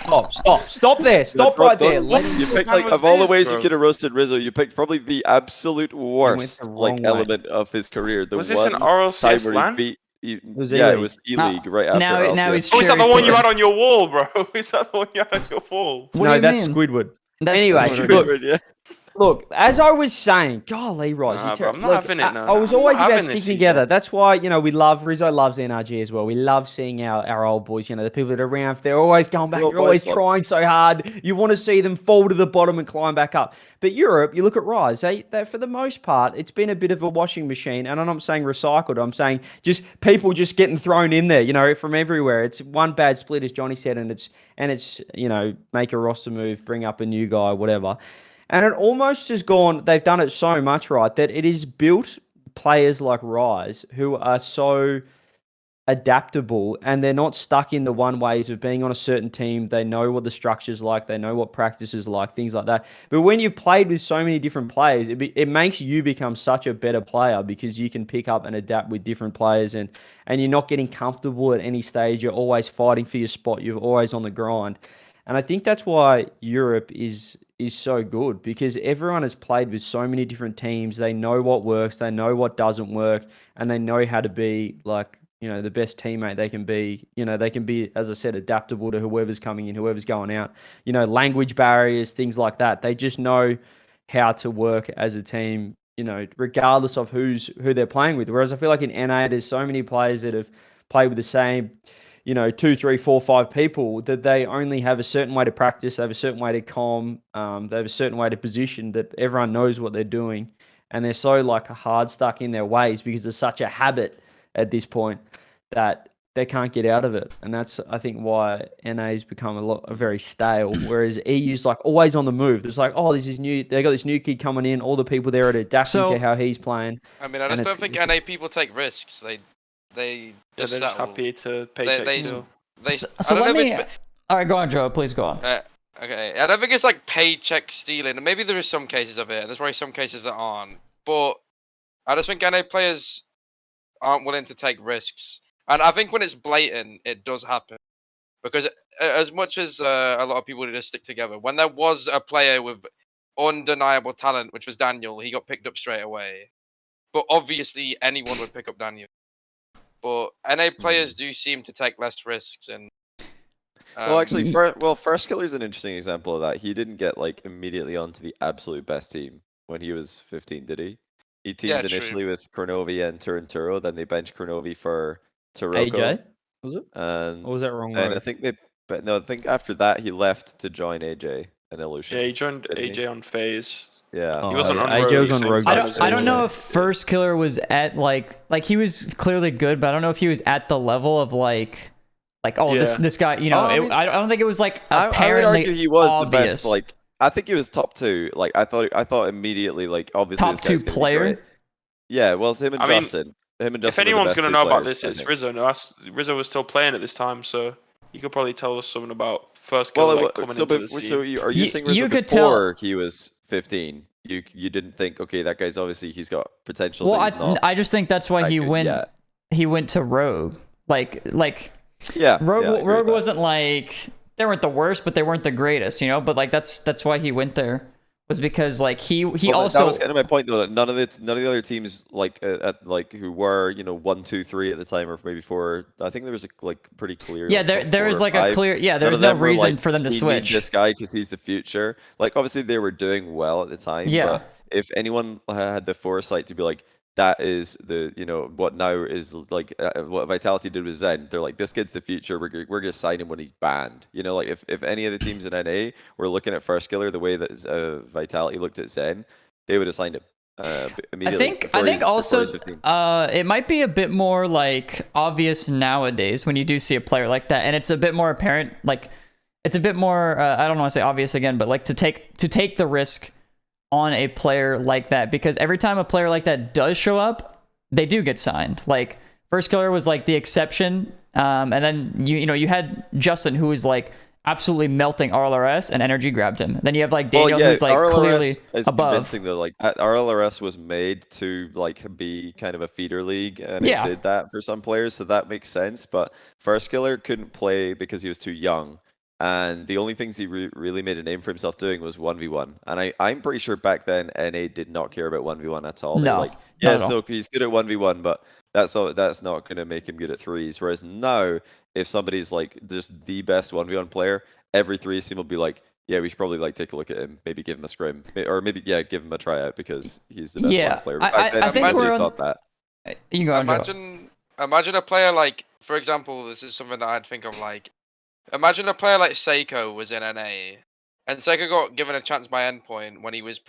Speaker 4: stop there. Stop right there. Let him
Speaker 5: You picked
Speaker 1: What
Speaker 5: like
Speaker 1: was
Speaker 5: of all the
Speaker 1: this,
Speaker 5: ways
Speaker 1: bro?
Speaker 5: you could have roasted Rizzo, you picked probably the absolute worst
Speaker 4: the wrong way.
Speaker 5: element of his career. The
Speaker 1: Was this
Speaker 5: one
Speaker 1: an
Speaker 5: time
Speaker 1: RLCS
Speaker 5: where he
Speaker 1: LAN?
Speaker 5: beat.
Speaker 4: was
Speaker 5: Yeah, it
Speaker 4: E-League.
Speaker 5: was E-League right after
Speaker 3: now
Speaker 5: LCS.
Speaker 3: he's
Speaker 1: Oh, is that the one you
Speaker 3: cherry-picking.
Speaker 1: had on your wall, bro? Is that the one you had on your wall?
Speaker 3: What
Speaker 4: No,
Speaker 3: do you
Speaker 4: that's
Speaker 3: mean?
Speaker 4: Squidward.
Speaker 3: That's
Speaker 4: Anyway,
Speaker 3: Squidward.
Speaker 4: look, Look, as I was saying, golly, Rise,
Speaker 1: Nah,
Speaker 4: you're
Speaker 1: bro, I'm
Speaker 4: terrible.
Speaker 1: not
Speaker 4: Look,
Speaker 1: having it, no.
Speaker 4: I was
Speaker 1: I'm
Speaker 4: always
Speaker 1: not
Speaker 4: about
Speaker 1: having this,
Speaker 4: sticking
Speaker 1: CJ.
Speaker 4: together. That's why, Rizzo loves NRG as well. We love seeing our old boys, the people that are around. They're always going back.
Speaker 5: Well,
Speaker 4: They're always
Speaker 5: boys, look.
Speaker 4: trying so hard. You want to see them fall to the bottom and climb back up. But Europe, you look at Rise, they for the most part, it's been a bit of a washing machine. And I'm not saying recycled. I'm saying just people just getting thrown in there, from everywhere. It's one bad split, as Johnny said, and it's make a roster move, bring up a new guy, whatever. And it almost has gone, they've done it so much, right, that it is built players like Rise who are so adaptable and they're not stuck in the one ways of being on a certain team. They know what the structure's like. They know what practice is like, things like that. But when you've played with so many different players, it makes you become such a better player because you can pick up and adapt with different players and you're not getting comfortable at any stage. You're always fighting for your spot. You're always on the grind. And I think that's why Europe is so good because everyone has played with so many different teams. They know what works, they know what doesn't work, and they know how to be the best teammate they can be. They can be, as I said, adaptable to whoever's coming in, whoever's going out. Language barriers, things like that. They just know how to work as a team, regardless of who they're playing with. Whereas I feel like in NA, there's so many players that have played with the same 2, 3, 4, 5 people that they only have a certain way to practice, they have a certain way to comm, they have a certain way to position that everyone knows what they're doing. And they're so hard stuck in their ways because there's such a habit at this point that they can't get out of it. And that's, I think, why NA's become very stale, whereas EU's always on the move. It's this is new. They got this new kid coming in, all the people there are adapting to how he's playing.
Speaker 2: I mean, I just don't think NA people take risks. They
Speaker 1: They're
Speaker 2: just
Speaker 1: just
Speaker 2: settle.
Speaker 1: happy to paycheck still.
Speaker 3: So let me. All right, go on, Joe. Please go on.
Speaker 2: Okay, I don't think it's paycheck stealing. Maybe there is some cases of it, and there's probably some cases that aren't. But I just think NA players aren't willing to take risks, and I think when it's blatant, it does happen. Because as much as a lot of people just stick together, when there was a player with undeniable talent, which was Daniel, he got picked up straight away. But obviously, anyone would pick up Daniel. But NA players do seem to take less risks, and
Speaker 5: well, actually, First Killer's an interesting example of that. He didn't get immediately onto the absolute best team when he was 15, did he? He teamed initially with Kronovi and Turinturo, then they benched Kronovi for Taroko.
Speaker 4: AJ, was it?
Speaker 5: And
Speaker 4: or was that wrong?
Speaker 5: And I think after that he left to join AJ and Illusion.
Speaker 1: Yeah, he joined AJ on Phase.
Speaker 5: Yeah,
Speaker 1: he wasn't on
Speaker 4: AJ
Speaker 1: Rogue.
Speaker 4: was on Rogue.
Speaker 3: I don't know if First Killer was at he was clearly good, but I don't know if he was at the level of this guy. I don't think it was apparently
Speaker 5: I would argue he was
Speaker 3: obvious.
Speaker 5: the best. I think he was top 2. I thought immediately obviously
Speaker 3: top
Speaker 5: this guy's
Speaker 3: 2
Speaker 5: gonna be
Speaker 3: player.
Speaker 5: great. Yeah, well, him and Justin.
Speaker 1: If anyone's going to know about this, it's Rizzo. No, Rizzo was still playing at this time, so he could probably tell us something about First Killer coming into the scene.
Speaker 5: So are you saying Rizzo before he was 15? You didn't think, okay, that guy's obviously he's got potential.
Speaker 3: Well, I just think that's why he went.
Speaker 5: Yeah.
Speaker 3: He went to Rogue.
Speaker 5: Yeah,
Speaker 3: Rogue wasn't the worst, but they weren't the greatest, you know. But like that's why he went there, was because like he also.
Speaker 5: That was kind of my point though. That none of the other teams like who were 1, 2, 3 at the time, or maybe 4. I think there was a pretty clear.
Speaker 3: Yeah,
Speaker 5: like,
Speaker 3: there is like
Speaker 5: 5.
Speaker 3: a clear. Yeah, there's
Speaker 5: None
Speaker 3: no
Speaker 5: of them were
Speaker 3: reason
Speaker 5: like,
Speaker 3: for them to
Speaker 5: we
Speaker 3: switch.
Speaker 5: need this guy because he's the future. Like obviously they were doing well at the time.
Speaker 3: Yeah.
Speaker 5: But if anyone had the foresight to be like, that is the what now is like what Vitality did with Zen. They're like, this kid's the future. We're gonna sign him when he's banned. Like if any of the teams in NA were looking at First Killer the way that Vitality looked at Zen, they would have signed him immediately.
Speaker 3: I think also it might be a bit more like obvious nowadays when you do see a player like that, and it's a bit more apparent. Like it's a bit more I don't want to say obvious again, but like to take the risk on a player like that, because every time a player like that does show up, they do get signed. Like First Killer was like the exception, and then you had Justin, who was like absolutely melting RLRS, and Energy grabbed him. Then you have like Daniel, who's like RLRS clearly
Speaker 5: is
Speaker 3: above.
Speaker 5: Convincing though, like RLRS was made to like be kind of a feeder league, and it did that for some players, so that makes sense. But First Killer couldn't play because he was too young. And the only things he really made a name for himself doing was 1v1. And I'm pretty sure back then NA did not care about 1v1 at all. They were like, yeah, so he's good at 1v1, but that's not going to make him good at 3s. Whereas now, if somebody's like just the best 1v1 player, every 3s team will be like, yeah, we should probably like take a look at him, maybe give him a scrim, or maybe give him a tryout because he's the best ones player.
Speaker 3: I think we're
Speaker 5: thought that.
Speaker 3: You go
Speaker 2: imagine a player like, for example, this is something that I'd think of like. Imagine a player like Seiko was in NA, and Seiko got given a chance by Endpoint when he was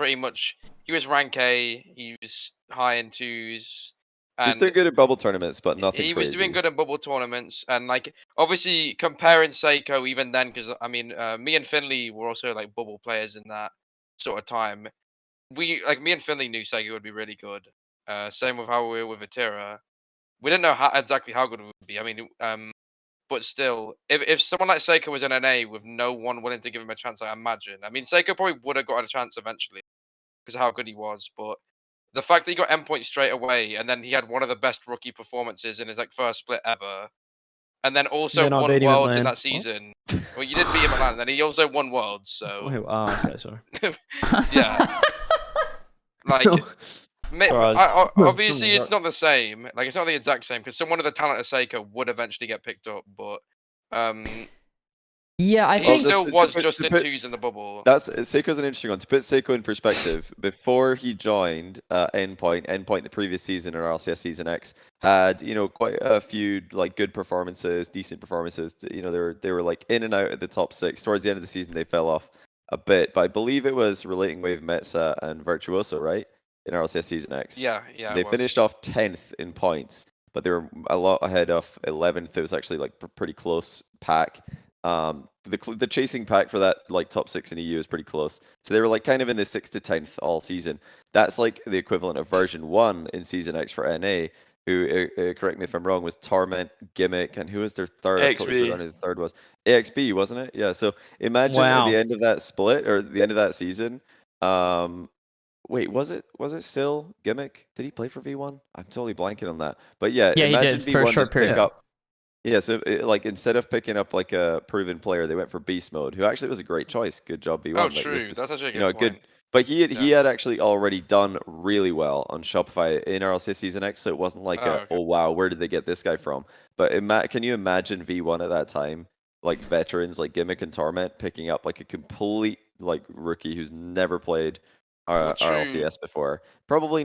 Speaker 2: he was rank A, he was high in 2s.
Speaker 5: And he's doing good at bubble tournaments, but nothing crazy.
Speaker 2: He was doing good at bubble tournaments, and like obviously comparing Seiko even then, because I mean, me and Finley were also like bubble players in that sort of time. Me and Finley knew Seiko would be really good. Same with how we were with Atira. We didn't know exactly how good it would be. I mean, but still, if someone like Seiko was in NA with no one willing to give him a chance, I imagine. I mean, Seiko probably would have got a chance eventually because of how good he was. But the fact that he got endpoint straight away, and then he had one of the best rookie performances in his like first split ever, and then also won Worlds in that season. Well, you did beat him at LAN, and then he also won Worlds. So
Speaker 4: okay, sorry.
Speaker 2: Yeah, like. Obviously, it's not the same. Like, it's not the exact same because someone of the talent of Seiko would eventually get picked up, but
Speaker 3: yeah, I
Speaker 2: he
Speaker 3: think
Speaker 2: still was just in 2s in the bubble.
Speaker 5: Seiko's an interesting one. To put Seiko in perspective, before he joined Endpoint the previous season or RLCS Season X had quite a few like good performances, decent performances. They were like in and out of the top 6. Towards the end of the season, they fell off a bit, but I believe it was Relating Wave, Metza, and Virtuoso, right? In RLCS Season X.
Speaker 2: Yeah.
Speaker 5: They finished off 10th in points, but they were a lot ahead of 11th. It was actually like pretty close pack. The chasing pack for that like top 6 in EU is pretty close. So they were like kind of in the 6th to 10th all season. That's like the equivalent of version 1 in Season X for NA, who, correct me if I'm wrong, was Torment, Gimmick, and who was their third? I totally forgot who the third was. AXB, wasn't it? Yeah, so imagine at the end of that split, or the end of that season, wait, was it still Gimmick? Did he play for V1? I'm totally blanking on that. But yeah, imagine
Speaker 3: he did
Speaker 5: V1
Speaker 3: for a short period.
Speaker 5: Pick up. Yeah, so like instead of picking up like a proven player, they went for Beast Mode, who actually was a great choice. Good job, V1.
Speaker 2: Oh, true. That's actually a good point.
Speaker 5: But he had actually already done really well on Shopify in RLCS Season X, so it wasn't like oh wow, where did they get this guy from? But can you imagine V1 at that time, like veterans like Gimmick and Torment picking up like a complete like rookie who's never played RLCS before? Probably